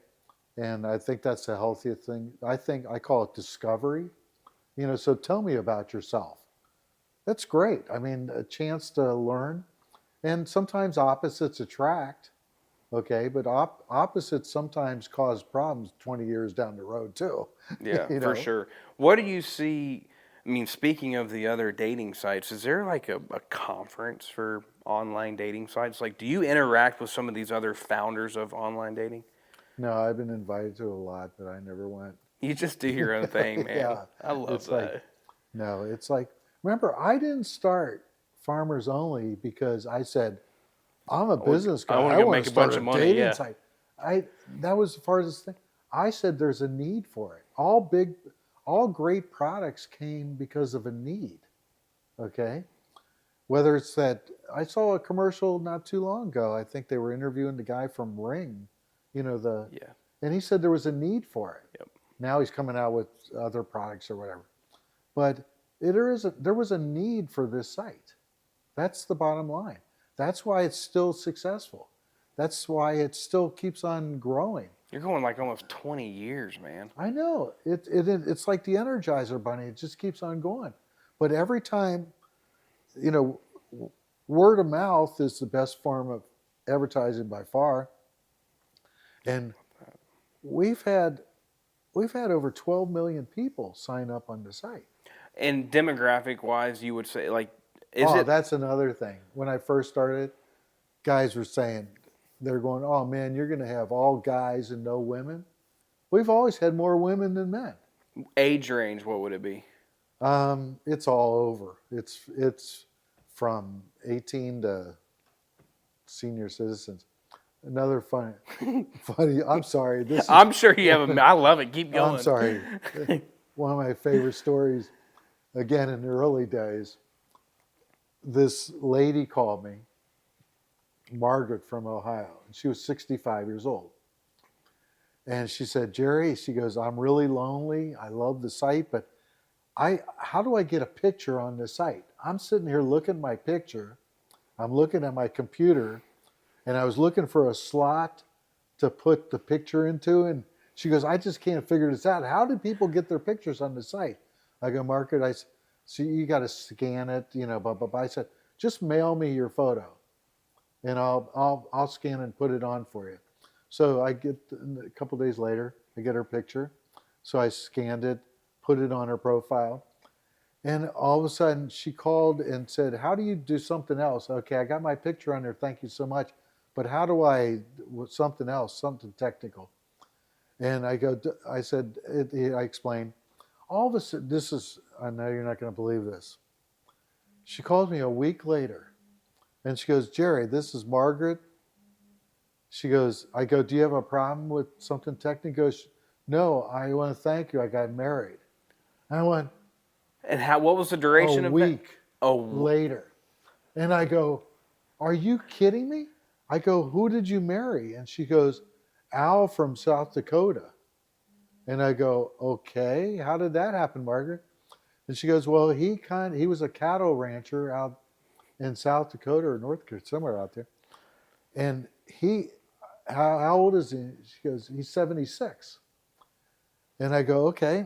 and I think that's a healthy thing. I call it discovery. So tell me about yourself. That's great. I mean, a chance to learn, and sometimes opposites attract. Okay, but opposites sometimes cause problems 20 years down the road too. Yeah, you for know. sure. What do you see? I mean, speaking of the other dating sites, is there like a conference for online dating sites? Like, do you interact with some of these other founders of online dating? No, I've been invited to a lot, but I never went. You just do your own thing, man. Yeah, I love it's like, that. no, it's like, remember, I didn't start Farmers Only because I said, I'm a business guy. I wanna I go want make to a start bunch a of money, dating yeah. site. That was the farthest thing. I said there's a need for it. All great products came because of a need. Okay, whether it's that I saw a commercial not too long ago. I think they were interviewing the guy from Ring, Yeah. and he said there was a need for it. Yep. Now he's coming out with other products or whatever. But there was a need for this site. That's the bottom line. That's why it's still successful. That's why it still keeps on growing. You're going like almost 20 years, man. I know. It's like the Energizer Bunny. It just keeps on going. But every time, you know, word of mouth is the best form of advertising by far. And we've had over 12 million people sign up on the site. And demographic wise, you would say, like, is it? That's another thing. When I first started, guys were saying, they're going, oh man, you're going to have all guys and no women. We've always had more women than men. Age range, what would it be? It's all over. It's from 18 to senior citizens. Another funny. I'm sorry. This is. I'm sure you have I love it. Keep going. I'm sorry. One of my favorite stories. Again, in the early days, this lady called me, Margaret from Ohio, and she was 65 years old. And she said, Jerry, she goes, I'm really lonely. I love the site, but how do I get a picture on the site? I'm sitting here looking at my picture. I'm looking at my computer, and I was looking for a slot to put the picture into. And she goes, I just can't figure this out. How do people get their pictures on the site? I go, Margaret, I said, so you got to scan it, blah, blah, blah. I said, just mail me your photo, and I'll scan and put it on for you. So I get, a couple days later, I get her picture. So I scanned it, put it on her profile. And all of a sudden she called and said, how do you do something else? Okay, I got my picture on there. Thank you so much. But how do I, something else, something technical? And I said, I explained, all of a sudden, I know you're not going to believe this. She called me a week later and she goes, Jerry, this is Margaret. She goes, I go, do you have a problem with something technical? She goes, no, I want to thank you. I got married. And I went, And what was the duration a of week that? later. And I go, are you kidding me? I go, who did you marry? And she goes, Al from South Dakota. And I go, okay, how did that happen, Margaret? And she goes, well, he was a cattle rancher out in South Dakota or North Dakota, somewhere out there. And how old is he? She goes, he's 76. And I go, okay.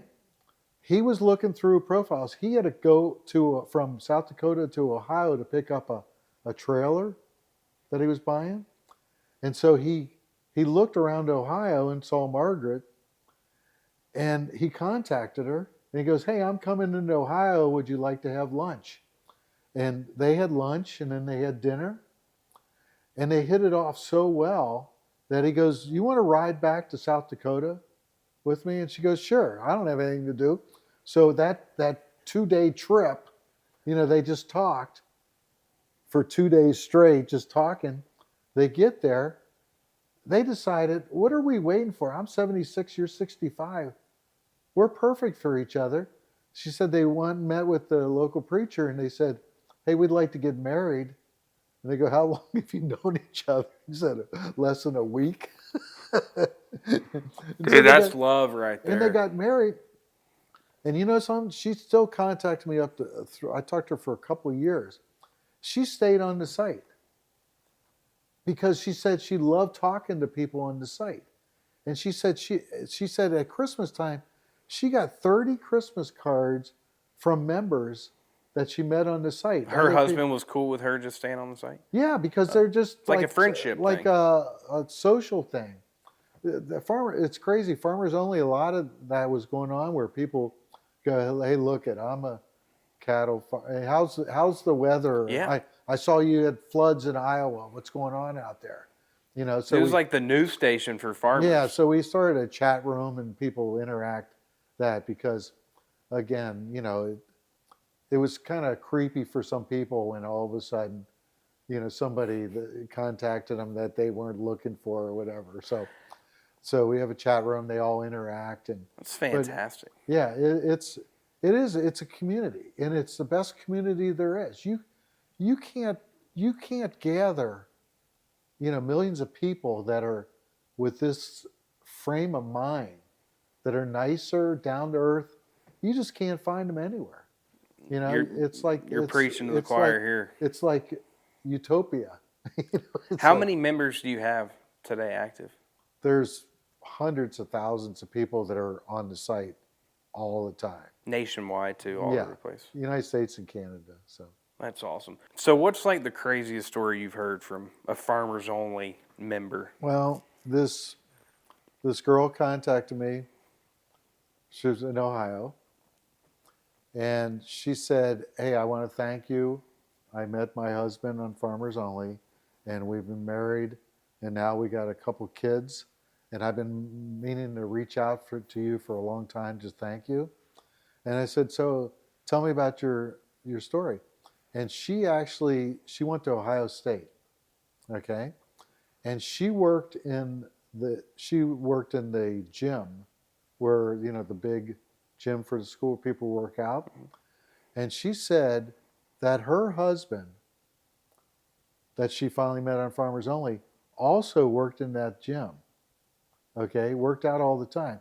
He was looking through profiles. He had to go from South Dakota to Ohio to pick up a trailer that he was buying. And so he looked around Ohio and saw Margaret, and he contacted her. And he goes, hey, I'm coming into Ohio. Would you like to have lunch? And they had lunch, and then they had dinner. And they hit it off so well that he goes, you want to ride back to South Dakota with me? And she goes, sure. I don't have anything to do. So that 2-day trip, they just talked for 2 days straight, just talking. They get there. They decided, what are we waiting for? I'm 76, you're 65. We're perfect for each other. She said they went and met with the local preacher, and they said, hey, we'd like to get married. And they go, how long have you known each other? He said, less than a week. Dude, that's love right there. And they got married. And you know something? She still contacted me I talked to her for a couple of years. She stayed on the site because she said she loved talking to people on the site. And she said at Christmas time, she got 30 Christmas cards from members that she met on the site. Her husband was cool with her just staying on the site? Yeah, because they're just like a friendship like thing. a social thing. The farmer, it's crazy. Farmers only, a lot of that was going on where people go, hey, look I'm a cattle farmer. Hey, how's the weather? Yeah. I saw you had floods in Iowa. What's going on out there? So it was like the news station for farmers. Yeah, so we started a chat room and people interact that because, again, it was kind of creepy for some people when all of a sudden, somebody contacted them that they weren't looking for or whatever. So we have a chat room. They all interact, and it's fantastic. But, yeah, it's a community, and it's the best community there is. You can't gather, millions of people that are with this frame of mind, that are nicer, down to earth. You just can't find them anywhere. It's like you're preaching to the choir here. It's like utopia. How many members do you have today active? There's hundreds of thousands of people that are on the site all the time. Nationwide too, all over the place. United States and Canada. So that's awesome. So what's like the craziest story you've heard from a Farmers Only member? Well, this girl contacted me. She was in Ohio. And she said, hey, I want to thank you. I met my husband on Farmers Only, and we've been married, and now we got a couple kids. And I've been meaning to reach out to you for a long time, just thank you. And I said, so tell me about your story. And she went to Ohio State, okay? And she worked in the gym where, the big gym for the school people work out. And she said that her husband, that she finally met on Farmers Only, also worked in that gym, okay? Worked out all the time.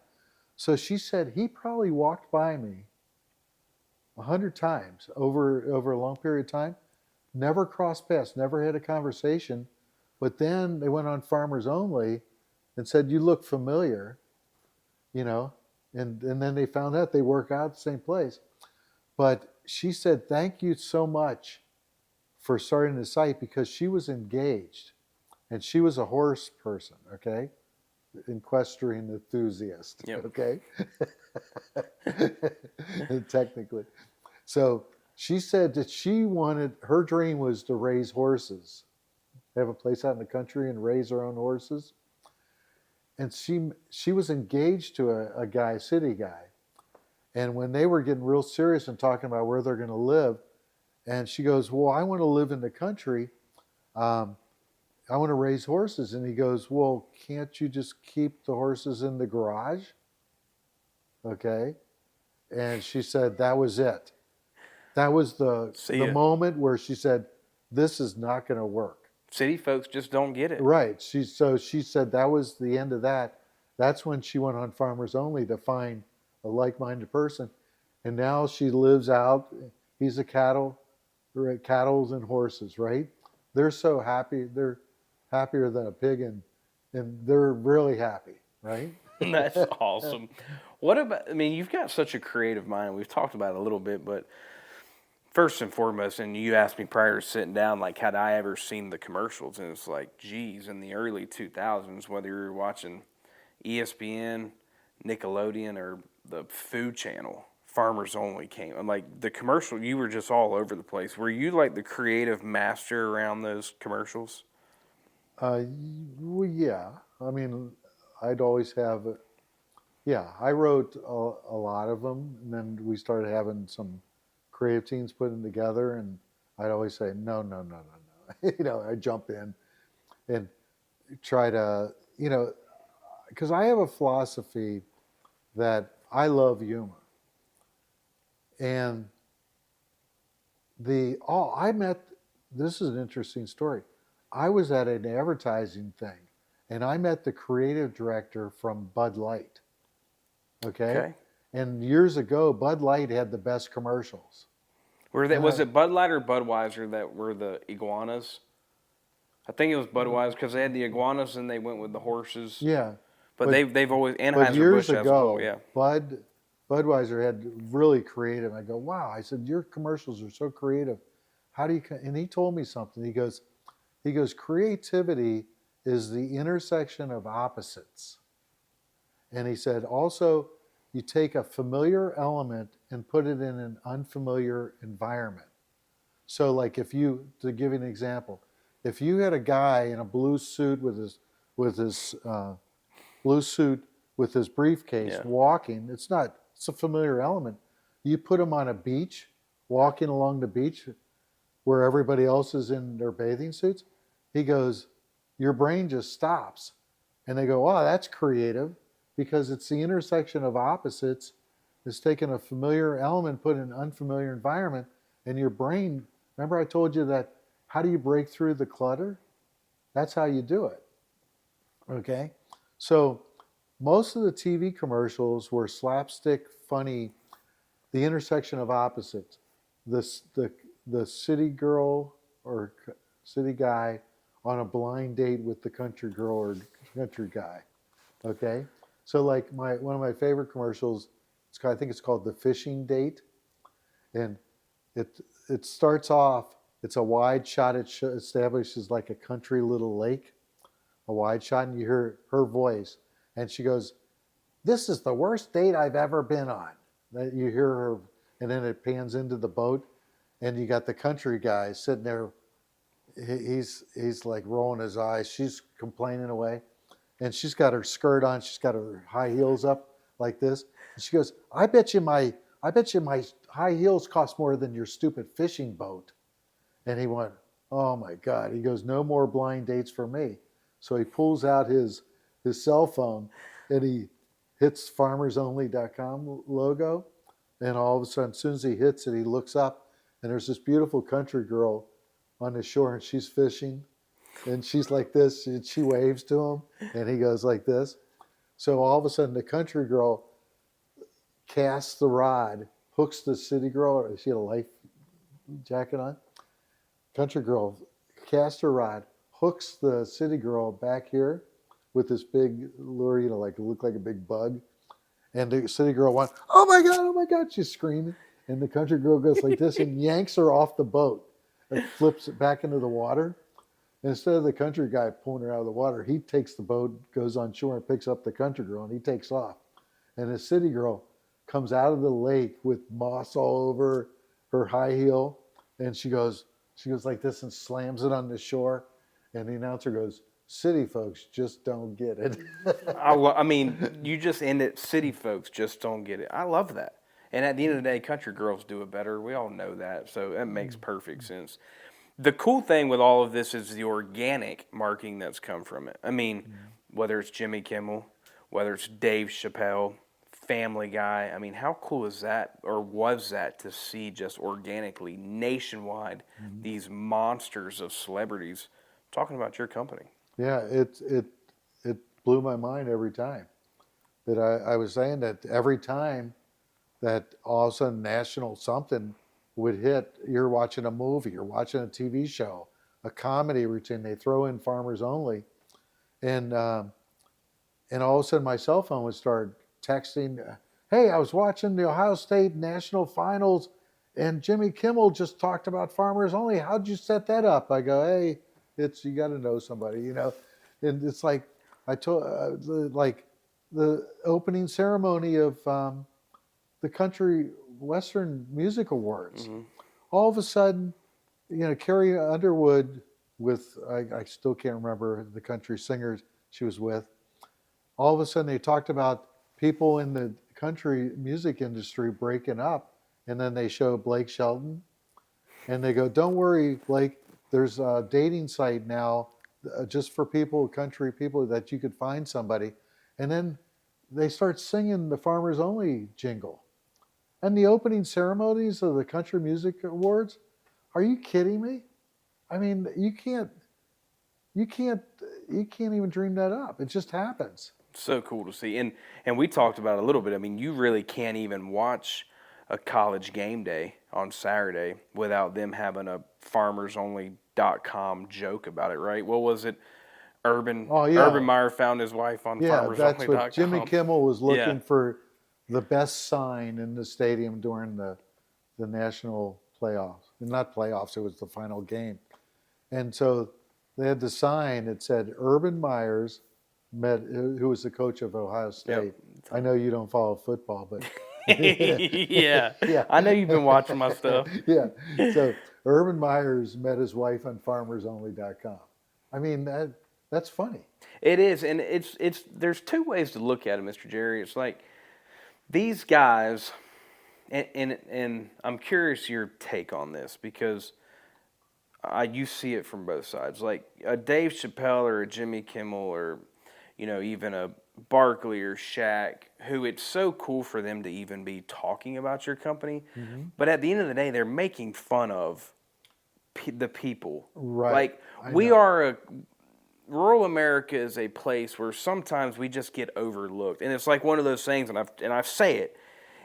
So she said he probably walked by me 100 times over a long period of time, never crossed paths, never had a conversation. But then they went on Farmers Only and said, "You look familiar," and then they found out they work out at the same place. But she said, "Thank you so much for starting the site," because she was engaged and she was a horse person, okay? Equestrian enthusiast, Yep. okay? Technically. So she said that her dream was to raise horses, have a place out in the country and raise her own horses. And she was engaged to a guy, a city guy. And when they were getting real serious and talking about where they're going to live, and she goes, "Well, I want to live in the country. I want to raise horses." And he goes, "Well, can't you just keep the horses in the garage?" Okay. And she said that was it. That was the moment where she said, "This is not going to work." City folks just don't get it. Right. She said that was the end of that. That's when she went on Farmers Only to find a like-minded person. And now she lives out. He's a cattles and horses, right? They're so happy. They're happier than a pig, and they're really happy, right? That's awesome. What about, you've got such a creative mind. We've talked about it a little bit, but first and foremost, and you asked me prior to sitting down, like, had I ever seen the commercials? And it's like, geez, in the early 2000s, whether you were watching ESPN, Nickelodeon, or the Food Channel, Farmers Only came. I'm like, the commercial, you were just all over the place. Were you like the creative master around those commercials? Well, yeah. I'd always have, I wrote a lot of them, and then we started having some creative teams put them together, and I'd always say, no. I jump in and try to, because I have a philosophy that I love humor. And this is an interesting story. I was at an advertising thing, and I met the creative director from Bud Light. Okay? And years ago, Bud Light had the best commercials. Was it Bud Light or Budweiser that were the iguanas? I think it was Budweiser because they had the iguanas and they went with the horses. Yeah. But they've always, But Anheuser-Busch years has ago, yeah. Budweiser had really creative. I go, wow. I said, your commercials are so creative. How do you? And he told me something. He goes, creativity is the intersection of opposites. And he said, also, you take a familiar element and put it in an unfamiliar environment. So, like, to give you an example, if you had a guy in a blue suit with his briefcase walking, it's a familiar element. You put him on a beach, walking along the beach where everybody else is in their bathing suits. He goes, your brain just stops. And they go, oh, that's creative, because it's the intersection of opposites. It's taking a familiar element, put in an unfamiliar environment, and your brain, remember I told you that, how do you break through the clutter? That's how you do it. Okay? So most of the TV commercials were slapstick, funny, the intersection of opposites. The city girl or city guy on a blind date with the country girl or country guy. Okay? So like one of my favorite commercials, I think it's called The Fishing Date. And it starts off, it's a wide shot. It establishes like a country little lake, a wide shot, and you hear her voice. And she goes, this is the worst date I've ever been on. You hear her, and then it pans into the boat, and you got the country guy sitting there. He's like rolling his eyes. She's complaining away. And she's got her skirt on. She's got her high heels up like this. And she goes, I bet you my I bet you my high heels cost more than your stupid fishing boat. And he went, oh my God. He goes, no more blind dates for me. So he pulls out his cell phone and he hits farmersonly.com logo. And all of a sudden, as soon as he hits it, he looks up and there's this beautiful country girl on the shore and she's fishing. And she's like this, and she waves to him and he goes like this. So all of a sudden, the country girl casts the rod, hooks the city girl. She had a life jacket on. Country girl casts her rod, hooks the city girl back here with this big lure, like it looked like a big bug. And the city girl went, oh my God, she's screaming. And the country girl goes like this and yanks her off the boat and flips it back into the water. And instead of the country guy pulling her out of the water, he takes the boat, goes on shore and picks up the country girl and he takes off. And the city girl comes out of the lake with moss all over her high heel. And she goes like this and slams it on the shore. And the announcer goes, city folks just don't get it. I mean, you just end it, city folks just don't get it. I love that. And at the end of the day, country girls do it better. We all know that. So that makes perfect sense. The cool thing with all of this is the organic marketing that's come from it. I mean, whether it's Jimmy Kimmel, whether it's Dave Chappelle, Family Guy. I mean, how cool is that, or was that, to see just organically, nationwide, these monsters of celebrities talking about your company? Yeah, it blew my mind every time. That I was saying that every time that all of a sudden national something would hit, you're watching a movie, you're watching a TV show, a comedy routine, they throw in Farmers Only, and all of a sudden my cell phone would start texting, hey, I was watching the Ohio State National Finals and Jimmy Kimmel just talked about Farmers Only. How'd you set that up? I go, hey, you got to know somebody, And it's like, I told, like the opening ceremony of the Country Western Music Awards. All of a sudden, Carrie Underwood with, I still can't remember the country singers she was with. All of a sudden they talked about people in the country music industry breaking up, and then they show Blake Shelton and they go, don't worry, Blake, there's a dating site now just for people, country people, that you could find somebody. And then they start singing the Farmers Only jingle. And the opening ceremonies of the Country Music Awards, are you kidding me? I mean, you can't even dream that up. It just happens. So cool to see. And we talked about it a little bit. I mean, you really can't even watch a college game day on Saturday without them having a farmersonly.com joke about it, right? What was it? Urban Meyer found his wife on farmersonly.com. Yeah, that's what Jimmy Kimmel was looking for, the best sign in the stadium during the national playoffs. Not playoffs, it was the final game. And so they had the sign that said Urban Meyers who was the coach of Ohio State. Yep. I know you don't follow football, but yeah. I know you've been watching my stuff. Yeah. So Urban Meyers met his wife on farmersonly.com. I mean, that's funny. It is, and it's there's two ways to look at it, Mr. Jerry. It's like these guys, and I'm curious your take on this, because you see it from both sides. Like a Dave Chappelle or a Jimmy Kimmel or even a Barkley or Shaq, who it's so cool for them to even be talking about your company. But at the end of the day, they're making fun of the people. Right. Like rural America is a place where sometimes we just get overlooked. And it's like one of those things, and I say it,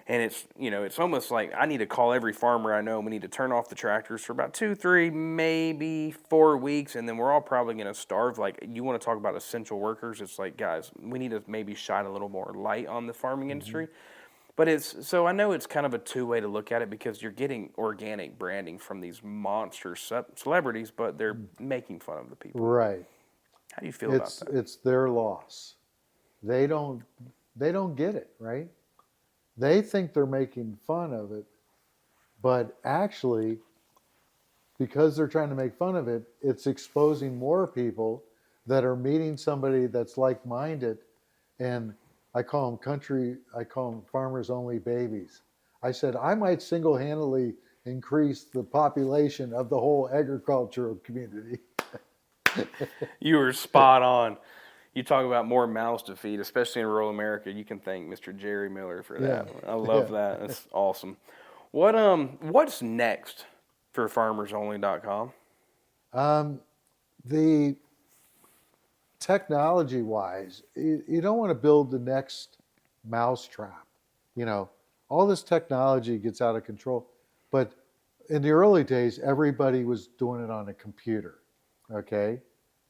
and it's almost like I need to call every farmer I know. We need to turn off the tractors for about 2, 3, maybe 4 weeks, and then we're all probably going to starve. Like, you want to talk about essential workers? It's like, guys, we need to maybe shine a little more light on the farming industry. But so I know it's kind of a two-way to look at it, because you're getting organic branding from these monster celebrities, but they're making fun of the people. Right. How do you feel about that? It's their loss. They don't get it, right? They think they're making fun of it, but actually, because they're trying to make fun of it, it's exposing more people that are meeting somebody that's like-minded. And I call them farmers only babies. I said, I might single-handedly increase the population of the whole agricultural community. You were spot on. You talk about more mouths to feed, especially in rural America. You can thank Mr. Jerry Miller for that. Yeah. I love Yeah. that. That's awesome. What's next for FarmersOnly.com? The technology-wise, you don't want to build the next mousetrap. You know, all this technology gets out of control. But in the early days, everybody was doing it on a computer. Okay,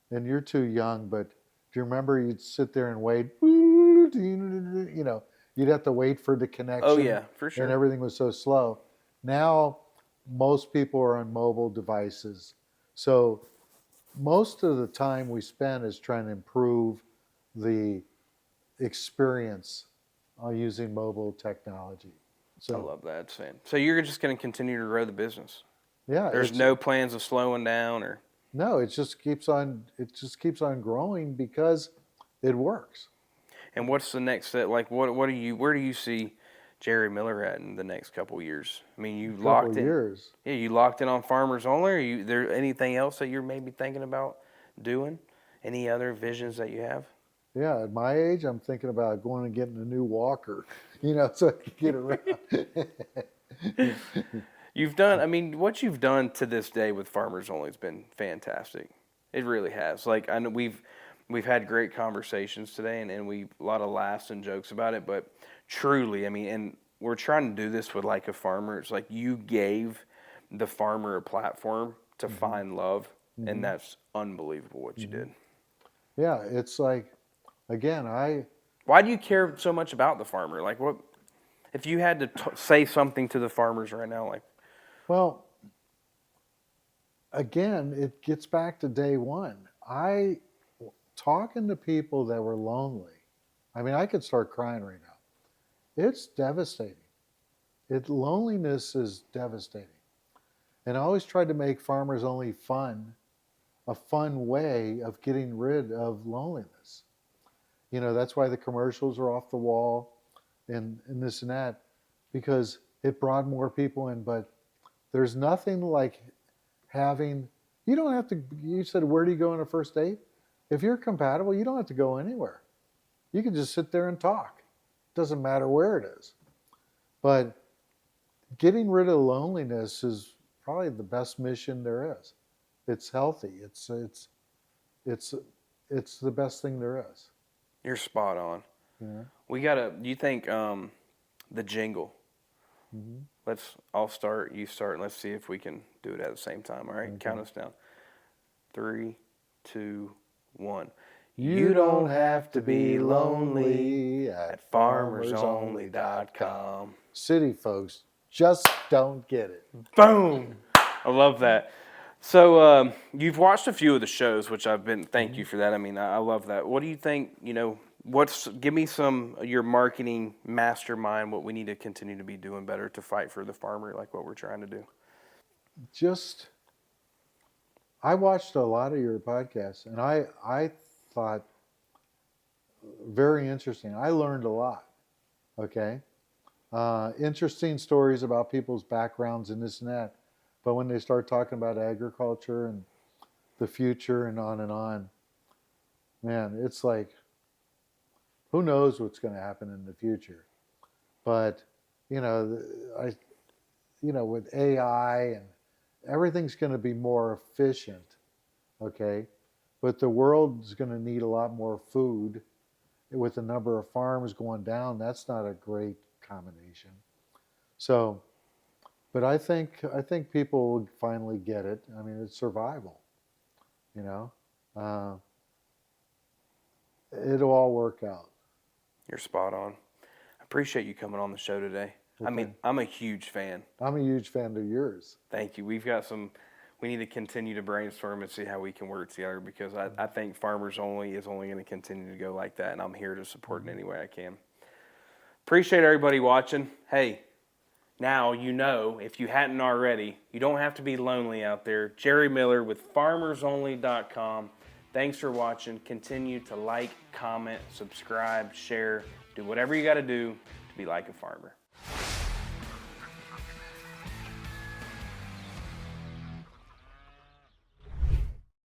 and you're too young, but do you remember you'd sit there and wait? You know, you'd have to wait for the connection. Oh yeah, for sure. And everything was so slow. Now, most people are on mobile devices, so most of the time we spend is trying to improve the experience using mobile technology. I love that, Sam. So you're just going to continue to grow the business. Yeah, There's no plans of slowing down, or no. It just keeps on. It just keeps on growing because it works. and what's the next step? Like, where do you see Jerry Miller at in the next couple years? I mean, you locked in. Years. Yeah, you locked in on Farmers Only. Are there anything else that you're maybe thinking about doing? Any other visions that you have? Yeah, at my age, I'm thinking about going and getting a new walker, you know, so I can get around. What you've done to this day with Farmers Only has been fantastic. It really has. Like, I know we've had great conversations today, and a lot of laughs and jokes about it, but truly, I mean, and we're trying to do this with like a farmer. It's like you gave the farmer a platform to find love, and that's unbelievable what you did. Yeah, it's like, again, Why do you care so much about the farmer? Like, what if you had to say something to the farmers right now? Like, well, again, it gets back to day one. Talking to people that were lonely, I mean, I could start crying right now. It's devastating. Loneliness is devastating. And I always tried to make Farmers Only fun, a fun way of getting rid of loneliness. You know, that's why the commercials are off the wall and this and that, because it brought more people in. But there's nothing like you don't have to, you said, where do you go on a first date? If you're compatible, you don't have to go anywhere. You can just sit there and talk. Doesn't matter where it is. But getting rid of loneliness is probably the best mission there is. It's healthy. It's the best thing there is. you're spot on. Yeah. Do you think the jingle? I'll start, you start, and let's see if we can do it at the same time. All right, Okay. Count us down. 3, 2, 1. You don't have to be lonely at FarmersOnly.com. City folks just don't get it. Boom! I love that. So you've watched a few of the shows, which thank you for that. I mean, I love that. What do you think, give me some of your marketing mastermind, what we need to continue to be doing better to fight for the farmer, like what we're trying to do. I watched a lot of your podcasts, and I thought very interesting. I learned a lot. Okay, interesting stories about people's backgrounds and this and that. But when they start talking about agriculture and the future and on, man, it's like, who knows what's going to happen in the future? But with AI and everything's going to be more efficient, okay? But the world's going to need a lot more food. With the number of farms going down, that's not a great combination. So, but I think people will finally get it. I mean, it's survival, It'll all work out. You're spot on. I appreciate you coming on the show today. Okay. I mean, I'm a huge fan. I'm a huge fan of yours. Thank you. We need to continue to brainstorm and see how we can work together, because I think Farmers Only is only going to continue to go like that, and I'm here to support in any way I can. Appreciate everybody watching. Hey, now if you hadn't already, you don't have to be lonely out there. Jerry Miller with FarmersOnly.com. Thanks for watching. Continue to like, comment, subscribe, share. Do whatever you got to do to be like a farmer.